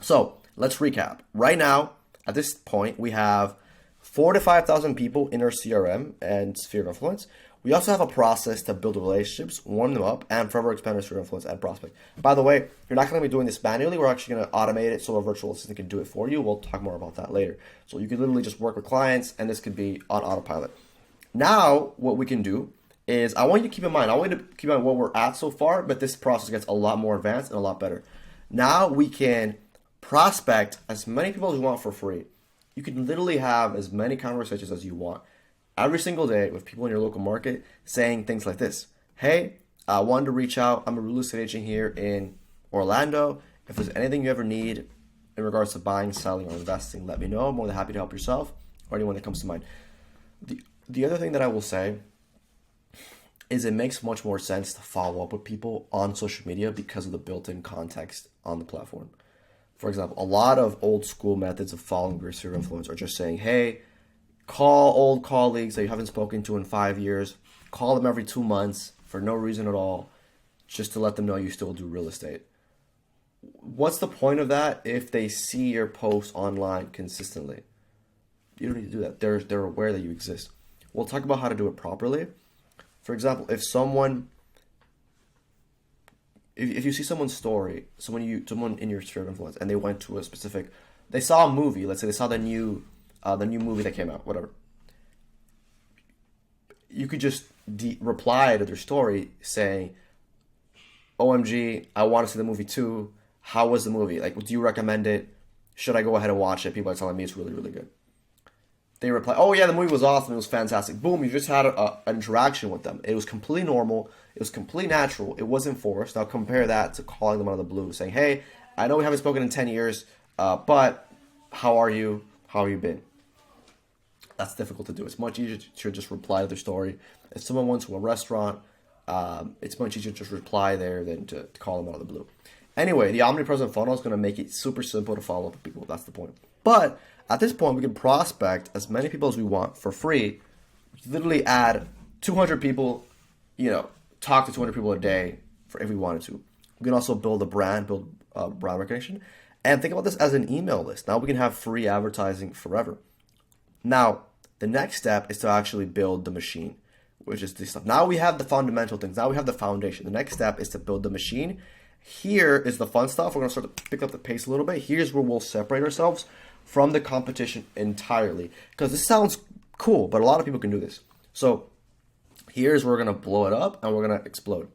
So let's recap. Right now, at this point, we have 4,000 to 5,000 people in our CRM and sphere of influence. We also have a process to build relationships, warm them up, and forever expand our sphere of influence and prospect. By the way, you're not going to be doing this manually. We're actually going to automate it so a virtual assistant can do it for you. We'll talk more about that later. So you can literally just work with clients, and this could be on autopilot. Now, what we can do is I want you to keep in mind, I want you to keep in mind what we're at so far, but this process gets a lot more advanced and a lot better. Now we can prospect as many people as you want for free. You can literally have as many conversations as you want every single day with people in your local market saying things like this. Hey, I wanted to reach out. I'm a real estate agent here in Orlando. If there's anything you ever need in regards to buying, selling, or investing, let me know. I'm more than happy to help yourself or anyone that comes to mind. The other thing that I will say is it makes much more sense to follow up with people on social media because of the built-in context on the platform. For example, a lot of old school methods of following your sphere of influence are just saying, hey, call old colleagues that you haven't spoken to in 5 years, call them every 2 months for no reason at all, just to let them know you still do real estate. What's the point of that if they see your posts online consistently? You don't need to do that. They're aware that you exist. We'll talk about how to do it properly. For example, if you see someone's story, someone in your sphere of influence, and they went to they saw a movie. Let's say they saw the new movie that came out, whatever. You could just reply to their story saying, "OMG, I want to see the movie too. How was the movie? Like, do you recommend it? Should I go ahead and watch it? People are telling me it's really, really good." They reply, "Oh yeah, the movie was awesome. It was fantastic." Boom, you just had an interaction with them. It was completely normal. It was completely natural. It wasn't forced. Now compare that to calling them out of the blue, saying, "Hey, I know we haven't spoken in 10 years, but how are you? How have you been?" That's difficult to do. It's much easier to just reply to their story. If someone went to a restaurant, it's much easier to just reply there than to call them out of the blue. Anyway, the omnipresent funnel is going to make it super simple to follow up with people. That's the point. But at this point, we can prospect as many people as we want for free. Literally add 200 people, talk to 200 people a day if we wanted to. We can also build a brand, build brand recognition. And think about this as an email list. Now we can have free advertising forever. Now, the next step is to actually build the machine, which is this stuff. Now we have the fundamental things. Now we have the foundation. The next step is to build the machine. Here is the fun stuff. We're going to start to pick up the pace a little bit. Here's where we'll separate ourselves from the competition entirely. Because this sounds cool, but a lot of people can do this. So Here's where we're gonna blow it up and we're gonna explode.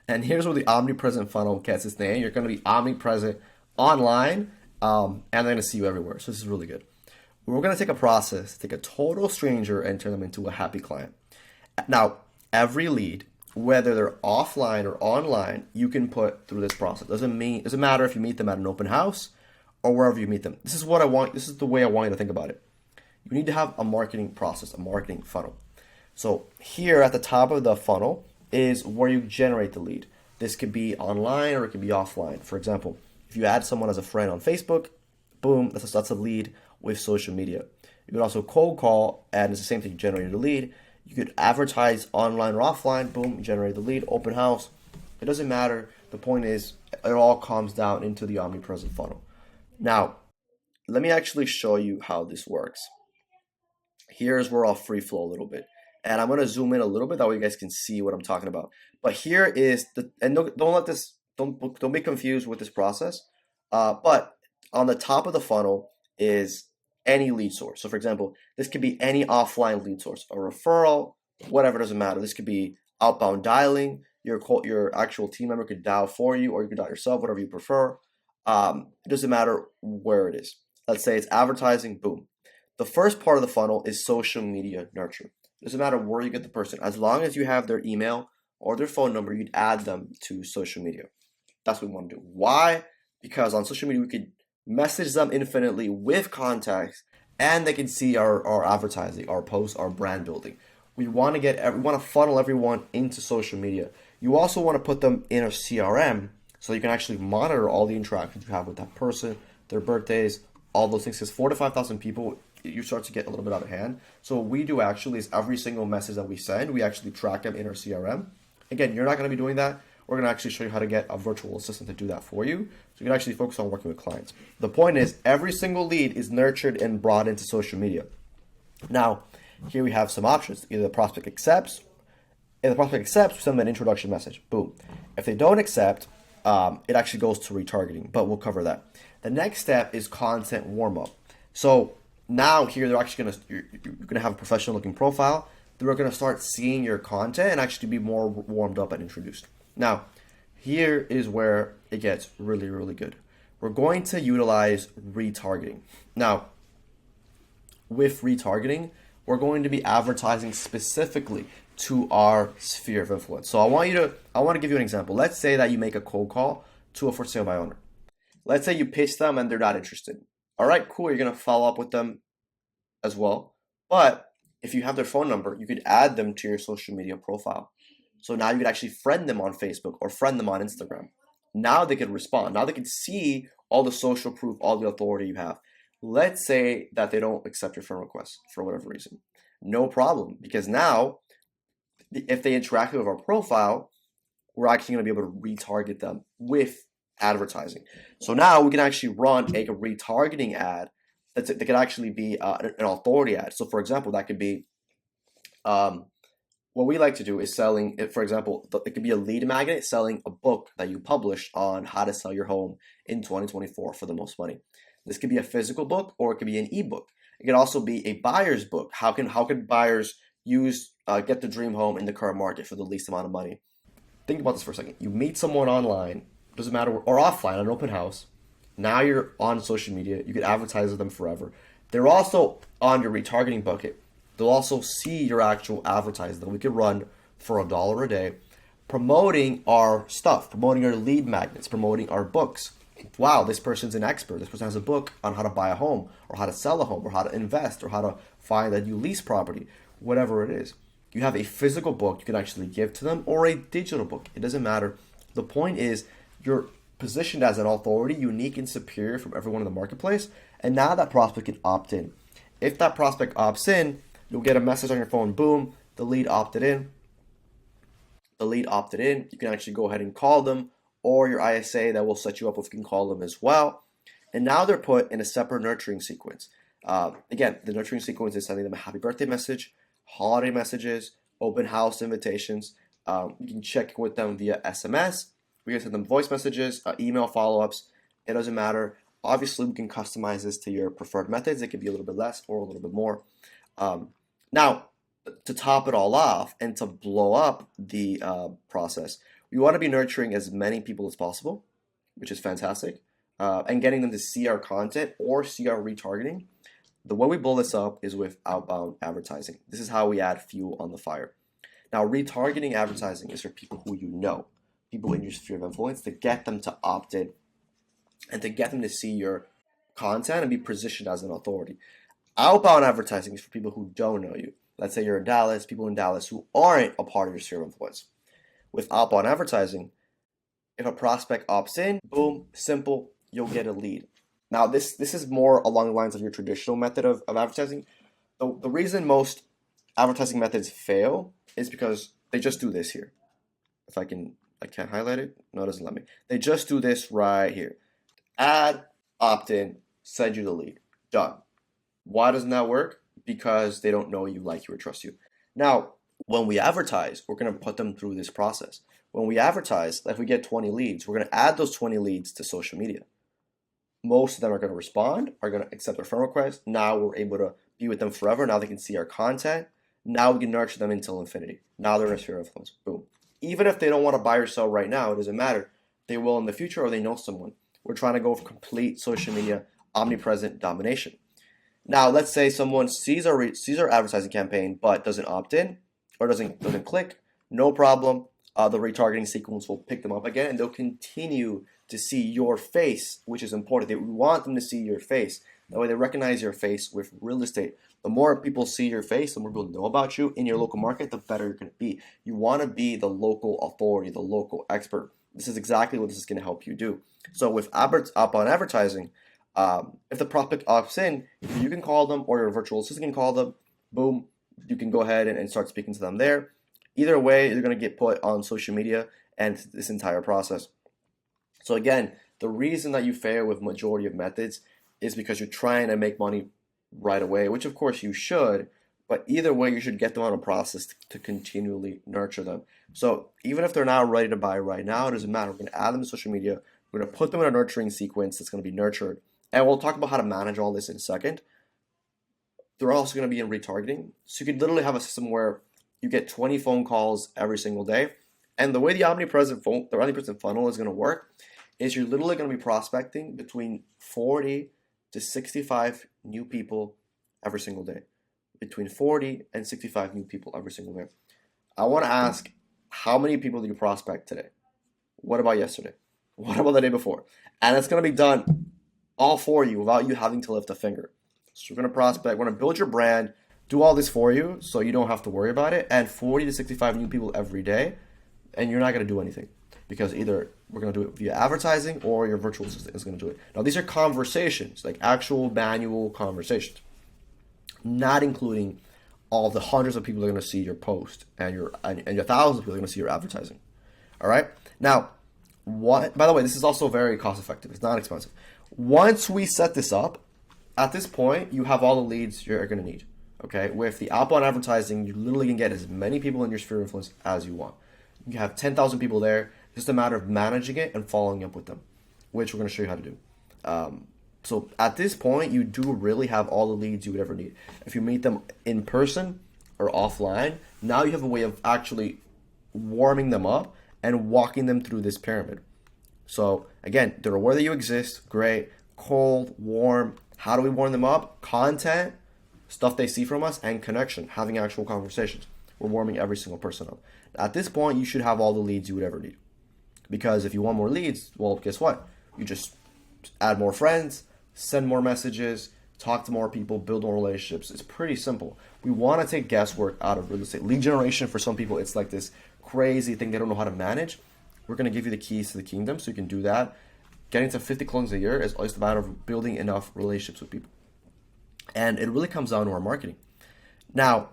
And here's where the omnipresent funnel gets its name. You're gonna be omnipresent online, and they're gonna see you everywhere. So this is really good. We're gonna take a process, take a total stranger and turn them into a happy client. Now, every lead, whether they're offline or online, you can put through this process. Doesn't matter if you meet them at an open house or wherever you meet them. This is what I want. This is the way I want you to think about it. You need to have a marketing process, a marketing funnel. So here at the top of the funnel is where you generate the lead. This could be online or it could be offline. For example, if you add someone as a friend on Facebook, boom, that's a lead with social media. You could also cold call, and it's the same thing, you generated a lead. You could advertise online or offline, boom, you generated the lead, open house. It doesn't matter. The point is, it all comes down into the omnipresent funnel. Now, let me actually show you how this works. Here's where I'll free flow a little bit. And I'm going to zoom in a little bit, that way you guys can see what I'm talking about. But here is and don't be confused with this process. But on the top of the funnel is any lead source. So for example, this could be any offline lead source, a referral, whatever, doesn't matter. This could be outbound dialing. Your actual team member could dial for you, or you could dial yourself, whatever you prefer. It doesn't matter where it is. Let's say it's advertising, boom. The first part of the funnel is social media nurture. It doesn't matter where you get the person. As long as you have their email or their phone number, you'd add them to social media. That's what we want to do. Why? Because on social media, we could message them infinitely with contacts, and they can see our advertising, our posts, our brand building. We want to funnel everyone into social media. You also want to put them in a CRM so you can actually monitor all the interactions you have with that person, their birthdays, all those things. Because 4,000 to 5,000 people, you start to get a little bit out of hand. So what we do actually is every single message that we send, we actually track them in our CRM. Again, you're not going to be doing that. We're going to actually show you how to get a virtual assistant to do that for you. So you can actually focus on working with clients. The point is, every single lead is nurtured and brought into social media. Now, here we have some options. Either the prospect accepts. If the prospect accepts, we send them an introduction message. Boom. If they don't accept, it actually goes to retargeting, but we'll cover that. The next step is content warm-up. So now here, you're gonna have a professional looking profile. They're gonna start seeing your content and actually be more warmed up and introduced. Now, here is where it gets really, really good. We're going to utilize retargeting. Now, with retargeting, we're going to be advertising specifically to our sphere of influence. So I want to give you an example. Let's say that you make a cold call to a for sale by owner. Let's say you pitch them and they're not interested. All right, cool. You're going to follow up with them as well. But if you have their phone number, you could add them to your social media profile. So now you could actually friend them on Facebook or friend them on Instagram. Now they can respond. Now they can see all the social proof, all the authority you have. Let's say that they don't accept your friend request for whatever reason. No problem, because now if they interact with our profile, we're actually going to be able to retarget them with advertising. So now we can actually run a retargeting ad that could actually be an authority ad. So for example, that could be what we like to do is selling it. For example, it could be a lead magnet selling a book that you published on how to sell your home in 2024 for the most money. This could be a physical book, or it could be an ebook. It could also be a buyer's book. How can buyers get the dream home in the current market for the least amount of money? Think about this for a second. You meet someone online, doesn't matter, or offline at an open house. Now you're on social media. You could advertise with them forever. They're also on your retargeting bucket. They'll also see your actual advertising that we could run for $1 a day, promoting our stuff, promoting our lead magnets, promoting our books. Wow, this person's an expert. This person has a book on how to buy a home, or how to sell a home, or how to invest, or how to find a new lease property, whatever it is. You have a physical book you can actually give to them, or a digital book. It doesn't matter. The point is, you're positioned as an authority, unique and superior from everyone in the marketplace, and now that prospect can opt in. If that prospect opts in, you'll get a message on your phone, boom, the lead opted in. The lead opted in. You can actually go ahead and call them, or your ISA that will set you up if you can call them as well. And now they're put in a separate nurturing sequence. Again, the nurturing sequence is sending them a happy birthday message, holiday messages, open house invitations. You can check with them via SMS. We can send them voice messages, email follow-ups. It doesn't matter. Obviously, we can customize this to your preferred methods. It could be a little bit less or a little bit more. Now, to top it all off and to blow up the process, we want to be nurturing as many people as possible, which is fantastic, and getting them to see our content or see our retargeting. The way we blow this up is with outbound advertising. This is how we add fuel on the fire. Now, retargeting advertising is for people who you know, people in your sphere of influence, to get them to opt in and to get them to see your content and be positioned as an authority. Outbound advertising is for people who don't know you. Let's say you're in Dallas, people in Dallas who aren't a part of your sphere of influence. With outbound advertising, if a prospect opts in, boom, simple, you'll get a lead. Now, this is more along the lines of your traditional method of advertising. The reason most advertising methods fail is because they just do this here. If I can't highlight it. No, it doesn't let me. They just do this right here. Ad, opt in, send you the lead. Done. Why doesn't that work? Because they don't know you, like you, or trust you. Now, when we advertise, we're going to put them through this process. When we advertise, if we get 20 leads, we're going to add those 20 leads to social media. Most of them are going to respond, are going to accept our friend request. Now we're able to be with them forever. Now they can see our content. Now we can nurture them until infinity. Now they're in a sphere of influence. Boom. Even if they don't want to buy or sell right now, it doesn't matter. They will in the future, or they know someone. We're trying to go for complete social media omnipresent domination. Now, let's say someone sees our advertising campaign but doesn't opt in or doesn't click. No problem. The retargeting sequence will pick them up again, and they'll continue to see your face, which is important. We want them to see your face. That way, they recognize your face with real estate. The more people see your face, the more people know about you in your local market, the better you're going to be. You want to be the local authority, the local expert. This is exactly what this is going to help you do. So with outbound advertising, if the prospect opts in, you can call them, or your virtual assistant can call them. Boom, you can go ahead and start speaking to them there. Either way, you're going to get put on social media and this entire process. So again, the reason that you fail with majority of methods is because you're trying to make money right away, which of course you should, but either way, you should get them on a process to continually nurture them. So even if they're not ready to buy right now, it doesn't matter. We're going to add them to social media. We're going to put them in a nurturing sequence that's going to be nurtured. And we'll talk about how to manage all this in a second. They're also going to be in retargeting. So you could literally have a system where you get 20 phone calls every single day. And the way the omnipresent funnel is going to work is you're literally going to be prospecting between 40 to 65 new people every single day. Between 40 and 65 new people every single day. I want to ask, how many people did you prospect today? What about yesterday? What about the day before? And it's going to be done all for you without you having to lift a finger. So you're going to prospect, we're going to build your brand, do all this for you so you don't have to worry about it, and 40 to 65 new people every day, and you're not going to do anything because either we're going to do it via advertising or your virtual assistant is going to do it. Now, these are conversations, like actual manual conversations, not including all the hundreds of people that are going to see your post and your thousands of people that are going to see your advertising. All right? Now, by the way, this is also very cost effective. It's not expensive. Once we set this up, at this point, you have all the leads you're going to need. Okay? With the outbound advertising, you literally can get as many people in your sphere of influence as you want. You have 10,000 people there. It's just a matter of managing it and following up with them, which we're going to show you how to do. So at this point, you do really have all the leads you would ever need. If you meet them in person or offline, now you have a way of actually warming them up and walking them through this pyramid. So again, they're aware that you exist. Great. Cold, warm. How do we warm them up? Content, stuff they see from us, and connection, having actual conversations. We're warming every single person up. At this point, you should have all the leads you would ever need. Because if you want more leads, well, guess what? You just add more friends, send more messages, talk to more people, build more relationships. It's pretty simple. We want to take guesswork out of real estate. Lead generation, for some people, it's like this crazy thing they don't know how to manage. We're going to give you the keys to the kingdom so you can do that. Getting to 50 closings a year is just a matter of building enough relationships with people. And it really comes down to our marketing. Now,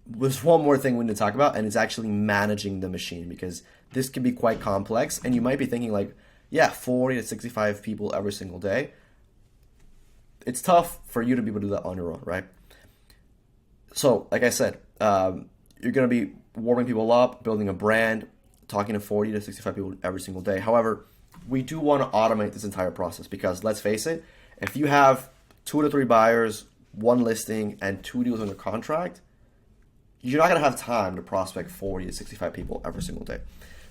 there's one more thing we need to talk about, and it's actually managing the machine, because this can be quite complex. And you might be thinking like, yeah, 40 to 65 people every single day. It's tough for you to be able to do that on your own, right? So, like I said, you're going to be warming people up, building a brand, talking to 40 to 65 people every single day. However, we do want to automate this entire process because, let's face it, if you have 2 to 3 buyers, 1 listing, and 2 deals under contract, you're not going to have time to prospect 40 to 65 people every single day.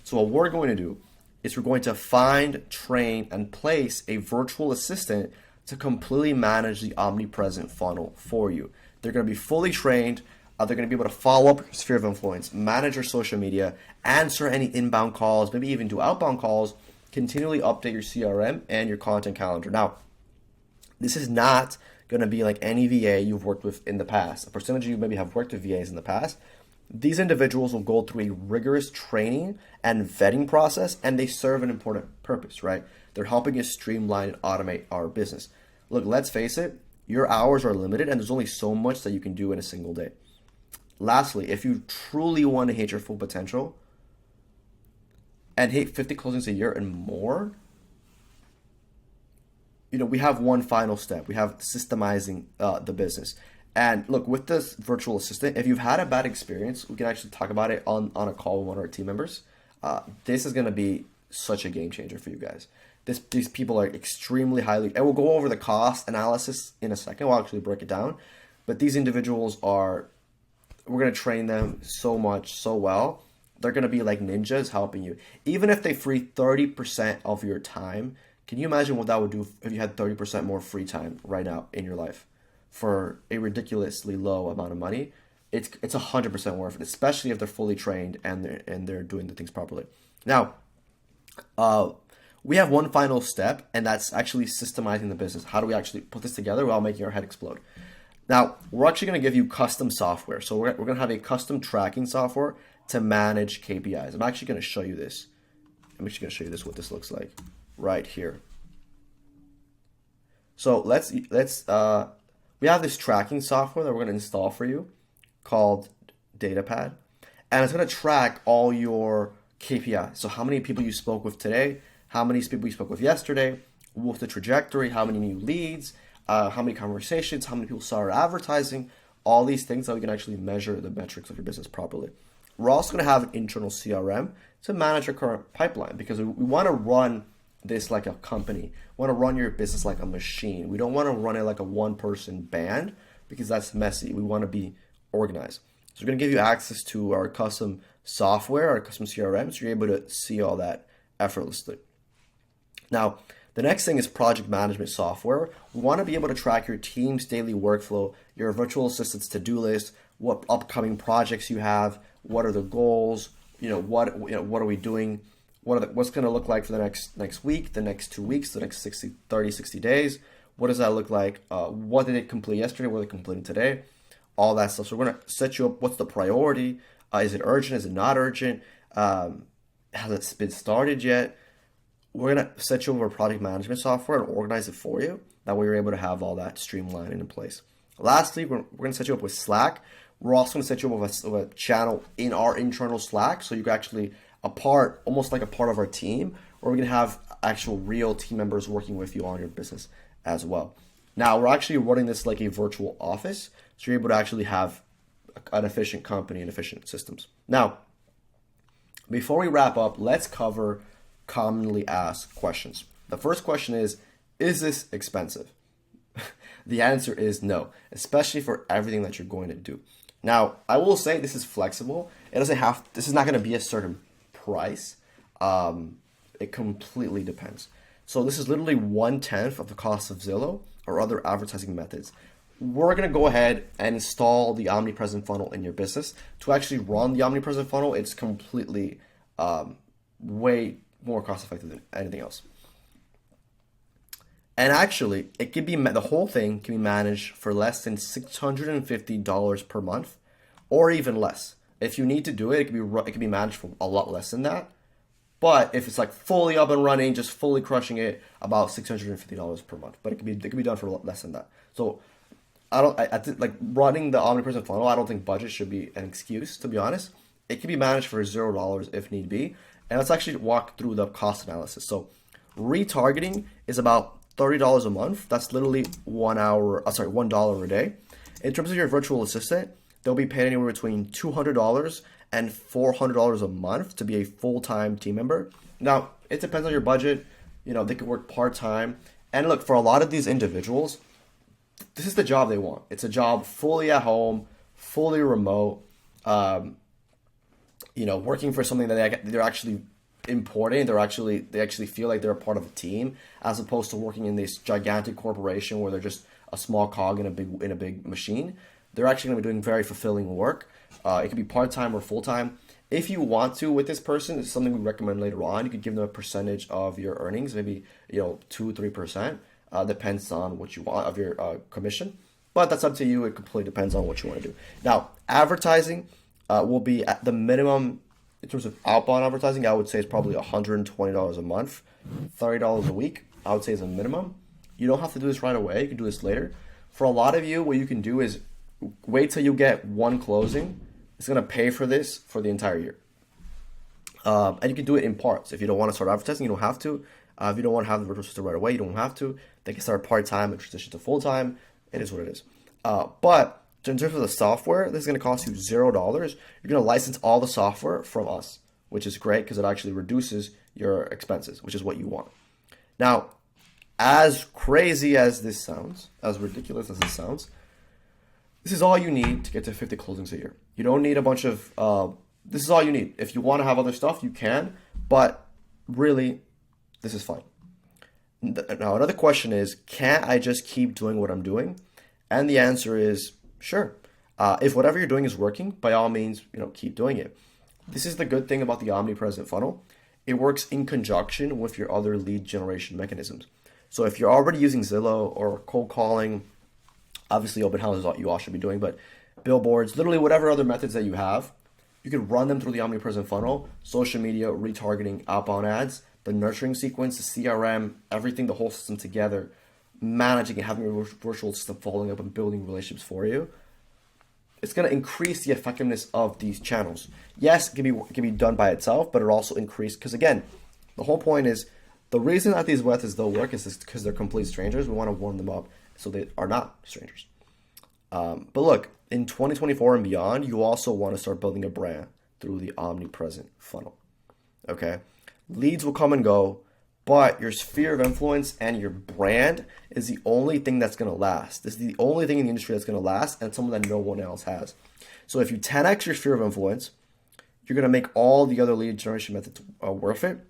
So what we're going to do is we're going to find, train, and place a virtual assistant to completely manage the omnipresent funnel for you. They're going to be fully trained. They're going to be able to follow up your sphere of influence, manage your social media, answer any inbound calls, maybe even do outbound calls, continually update your CRM and your content calendar. Now, this is not going to be like any VA you've worked with in the past. A percentage of you maybe have worked with VAs in the past. These individuals will go through a rigorous training and vetting process, and they serve an important purpose, right? They're helping us streamline and automate our business. Look, let's face it, your hours are limited, and there's only so much that you can do in a single day. Lastly, if you truly want to hit your full potential and hit 50 closings a year and more, we have one final step. We have systemizing the business. And look, with this virtual assistant, if you've had a bad experience, we can actually talk about it on a call with one of our team members. This is going to be such a game changer for you guys. These people are extremely highly, and we'll go over the cost analysis in a second. We'll actually break it down. But these individuals we're going to train them so much, so well. They're going to be like ninjas helping you. Even if they free 30% of your time, can you imagine what that would do if you had 30% more free time right now in your life for a ridiculously low amount of money? It's 100% worth it, especially if they're fully trained and they're doing the things properly. Now, we have one final step, and that's actually systemizing the business. How do we actually put this together without making our head explode? Now, we're actually going to give you custom software. So we're going to have a custom tracking software to manage KPIs. I'm actually going to show you this. I'm actually going to show you this, what this looks like right here. So we have this tracking software that we're going to install for you called DataPad, and it's going to track all your KPIs. So how many people you spoke with today, how many people you spoke with yesterday, what's the trajectory, how many new leads, how many conversations, how many people saw our advertising, all these things that we can actually measure the metrics of your business properly. We're also going to have an internal CRM to manage your current pipeline, because we want to run this like a company. We want to run your business like a machine. We don't want to run it like a one-person band, because that's messy. We want to be organized. So we're going to give you access to our custom software, our custom CRM, so you're able to see all that effortlessly. Now, the next thing is project management software. We want to be able to track your team's daily workflow, your virtual assistant's to-do list, what upcoming projects you have, what are the goals, what are we doing, what's going to look like for the next week, the next 2 weeks, the next 60 days. What does that look like? What did they complete yesterday? What are they completing today? All that stuff. So we're going to set you up. What's the priority? Is it urgent? Is it not urgent? Has it been started yet? We're going to set you over project management software and organize it for you. That way you're able to have all that streamlined and in place. Lastly, we're going to set you up with Slack. We're also going to set you up with a channel in our internal Slack, so you can actually almost like a part of our team, or we can have actual real team members working with you on your business as well. Now, we're actually running this like a virtual office, so you're able to actually have an efficient company and efficient systems. Now, before we wrap up, let's cover commonly asked questions. The first question is this expensive? The answer is no, especially for everything that you're going to do. Now, I will say this is flexible. This is not going to be a certain price. It completely depends. So this is literally 1/10 of the cost of Zillow or other advertising methods. We're going to go ahead and install the Omnipresent funnel in your business. To actually run the Omnipresent funnel, it's completely way more cost effective than anything else. And actually, the whole thing can be managed for less than $650 per month, or even less. If you need to do it, it can be managed for a lot less than that. But if it's like fully up and running, just fully crushing it, about $650 per month. But it can be done for a lot less than that. So I think like running the Omnipresent funnel, I don't think budget should be an excuse, to be honest. It can be managed for $0 if need be. And let's actually walk through the cost analysis. So retargeting is about $30 a month. That's literally $1 a day. In terms of your virtual assistant, they'll be paid anywhere between $200 and $400 a month to be a full-time team member. Now, it depends on your budget. They could work part-time. And look, for a lot of these individuals, this is the job they want. It's a job fully at home, fully remote. working for something that they're actually important. They actually feel like they're a part of a team, as opposed to working in this gigantic corporation where they're just a small cog in a big machine. They're actually going to be doing very fulfilling work. It could be part time or full time. If you want to with this person, it's something we recommend later on. You could give them a percentage of your earnings, maybe 2-3%. Depends on what you want of your commission, but that's up to you. It completely depends on what you want to do. Now, advertising will be at the minimum in terms of outbound advertising. I would say it's probably $120 a month, $30 a week. I would say is a minimum. You don't have to do this right away. You can do this later. For a lot of you, what you can do is wait till you get one closing. It's going to pay for this for the entire year. And you can do it in parts. If you don't want to start advertising, you don't have to. If you don't want to have the virtual assistant right away, you don't have to. They can start part-time and transition to full-time. It is what it is. But in terms of the software, this is going to cost you $0. You're going to license all the software from us, which is great because it actually reduces your expenses, which is what you want. Now, as crazy as this sounds, as ridiculous as this sounds, this is all you need to get to 50 closings a year. You don't need a bunch of, this is all you need. If you want to have other stuff, you can, but really, this is fine. Now, another question is, can't I just keep doing what I'm doing? And the answer is, sure. If whatever you're doing is working, by all means, keep doing it. This is the good thing about the Omnipresent funnel. It works in conjunction with your other lead generation mechanisms. So if you're already using Zillow or cold calling, obviously open houses you all should be doing, but billboards, literally whatever other methods that you have, you can run them through the Omnipresent funnel, social media, retargeting, outbound ads, the nurturing sequence, the CRM, everything, the whole system together, managing and having your virtual system following up and building relationships for you. It's going to increase the effectiveness of these channels. Yes, it can be done by itself, but it also increase, because again, the whole point is, the reason that these methods don't work is because they're complete strangers. We want to warm them up so they are not strangers. But look, in 2024 and beyond, you also want to start building a brand through the Omnipresent funnel. Okay? Leads will come and go, but your sphere of influence and your brand is the only thing that's going to last. This is the only thing in the industry that's going to last, and something that no one else has. So if you 10x your sphere of influence, you're going to make all the other lead generation methods worth it,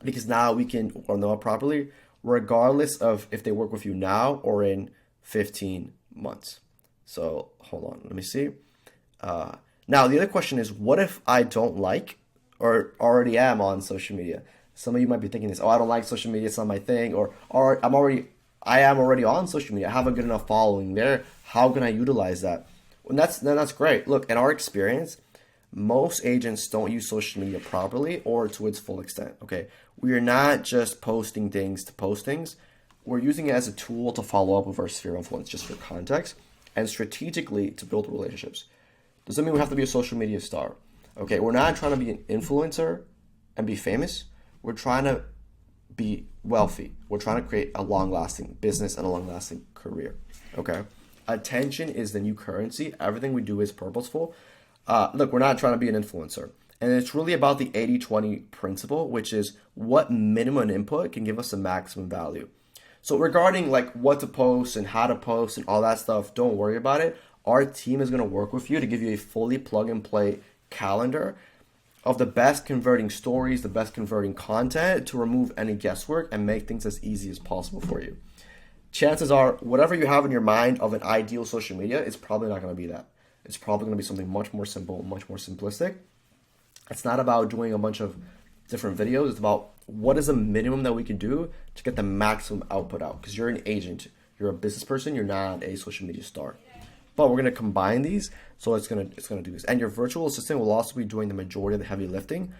because now we can warm them up properly, regardless of if they work with you now or in 15 months. So hold on, let me see. Now, the other question is, what if I don't like or already am on social media? Some of you might be thinking this, I don't like social media, it's not my thing, or I am already on social media, I have a good enough following there, how can I utilize that? And that's great. Look, in our experience, most agents don't use social media properly or to its full extent, okay? We are not just posting things to post things. We're using it as a tool to follow up with our sphere of influence, just for context, and strategically to build relationships. Doesn't mean we have to be a social media star, okay? We're not trying to be an influencer and be famous. We're trying to be wealthy. We're trying to create a long-lasting business and a long-lasting career, okay? Attention is the new currency. Everything we do is purposeful. Look, we're not trying to be an influencer. And it's really about the 80-20 principle, which is what minimum input can give us the maximum value. So regarding like what to post and how to post and all that stuff, don't worry about it. Our team is going to work with you to give you a fully plug and play calendar of the best converting stories, the best converting content, to remove any guesswork and make things as easy as possible for you. Chances are, whatever you have in your mind of an ideal social media, it's probably not going to be that. It's probably going to be something much more simple, much more simplistic. It's not about doing a bunch of different videos. It's about what is the minimum that we can do to get the maximum output out. Because you're an agent, you're a business person, you're not a social media star. But we're going to combine these, so it's going to do this. And your virtual assistant will also be doing the majority of the heavy lifting.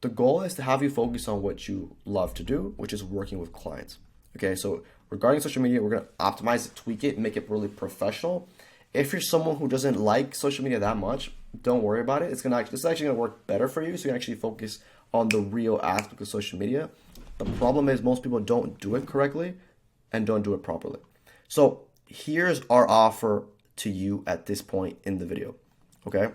The goal is to have you focus on what you love to do, which is working with clients. Okay, so regarding social media, we're going to optimize it, tweak it, make it really professional. If you're someone who doesn't like social media that much, don't worry about it. This is actually going to work better for you, so you can actually focus on the real aspect of social media. The problem is most people don't do it correctly and don't do it properly. So here's our offer to you at this point in the video, okay?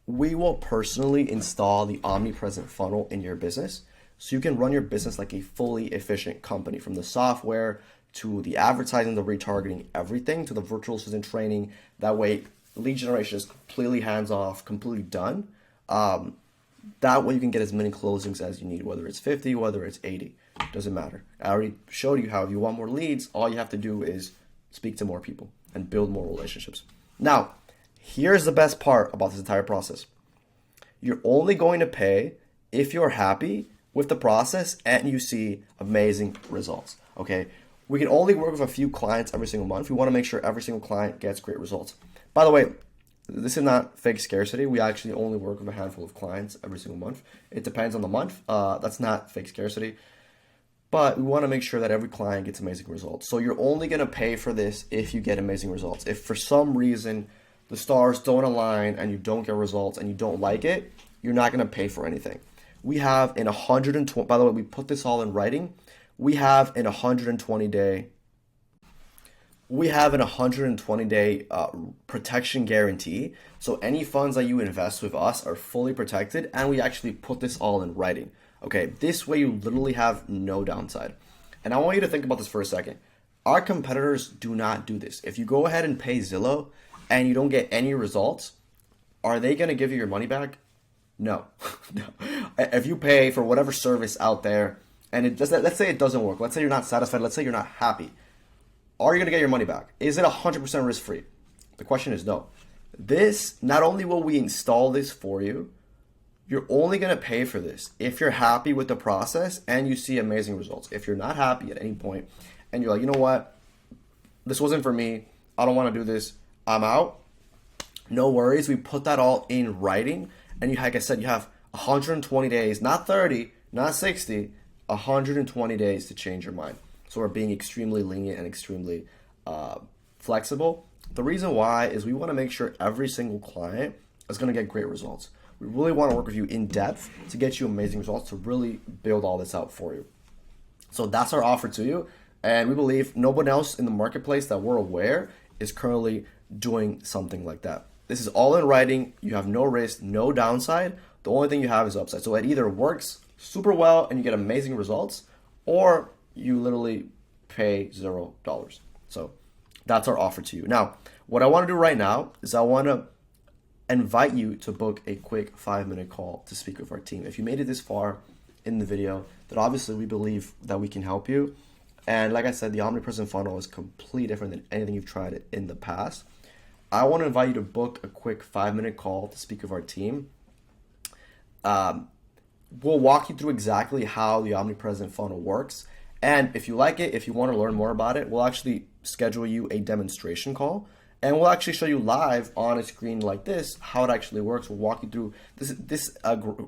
We will personally install the Omnipresent funnel in your business so you can run your business like a fully efficient company, from the software to the advertising, the retargeting, everything, to the virtual assistant training. That way lead generation is completely hands off, completely done. That way you can get as many closings as you need, whether it's 50, whether it's 80, doesn't matter. I already showed you how if you want more leads, all you have to do is speak to more people and build more relationships. Now, here's the best part about this entire process. You're only going to pay if you're happy with the process and you see amazing results, okay? We can only work with a few clients every single month. We want to make sure every single client gets great results. By the way, this is not fake scarcity. We actually only work with a handful of clients every single month. It depends on the month. That's not fake scarcity. But we want to make sure that every client gets amazing results. So you're only going to pay for this if you get amazing results. If for some reason the stars don't align and you don't get results and you don't like it, you're not going to pay for anything. We have in 120, by the way, we put this all in writing. We have in 120 day protection guarantee. So any funds that you invest with us are fully protected, and we actually put this all in writing. Okay, this way you literally have no downside. And I want you to think about this for a second. Our competitors do not do this. If you go ahead and pay Zillow and you don't get any results, are they going to give you your money back? No. No. If you pay for whatever service out there and it does, let's say it doesn't work. Let's say you're not satisfied. Let's say you're not happy. Are you going to get your money back? Is it 100% risk-free? The question is no. This, not only will we install this for you, you're only going to pay for this if you're happy with the process and you see amazing results. If you're not happy at any point and you're like, you know what, this wasn't for me, I don't want to do this, I'm out, no worries. We put that all in writing, and you, like I said, you have 120 days, not 30, not 60, 120 days to change your mind. So we're being extremely lenient and extremely flexible. The reason why is we want to make sure every single client is going to get great results. We really want to work with you in depth to get you amazing results, to really build all this out for you. So that's our offer to you. And we believe no one else in the marketplace that we're aware is currently doing something like that. This is all in writing. You have no risk, no downside. The only thing you have is upside. So it either works super well and you get amazing results, or you literally pay $0. So that's our offer to you. Now, what I want to do right now is I want to invite you to book a quick 5-minute call to speak with our team. If you made it this far in the video, then obviously we believe that we can help you. And like I said, the Omnipresent funnel is completely different than anything you've tried in the past. I want to invite you to book a quick 5-minute call to speak with our team. We'll walk you through exactly how the Omnipresent funnel works. And if you like it, if you want to learn more about it, we'll actually schedule you a demonstration call. And we'll actually show you live on a screen like this how it actually works. We'll walk you through this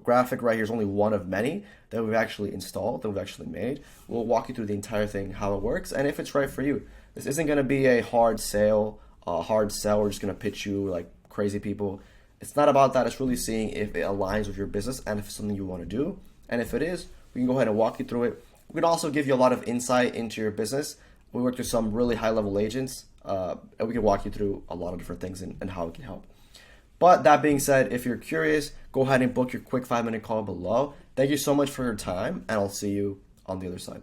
graphic right here is only one of many that we've actually installed, that we've actually made. We'll walk you through the entire thing, how it works, and if it's right for you. This isn't going to be a hard sell. We're just going to pitch you like crazy people. It's not about that. It's really seeing if it aligns with your business and if it's something you want to do. And if it is, we can go ahead and walk you through it. We can also give you a lot of insight into your business. We work with some really high-level agents, and we can walk you through a lot of different things and how it can help. But that being said, if you're curious, go ahead and book your quick 5-minute call below. Thank you so much for your time, and I'll see you on the other side.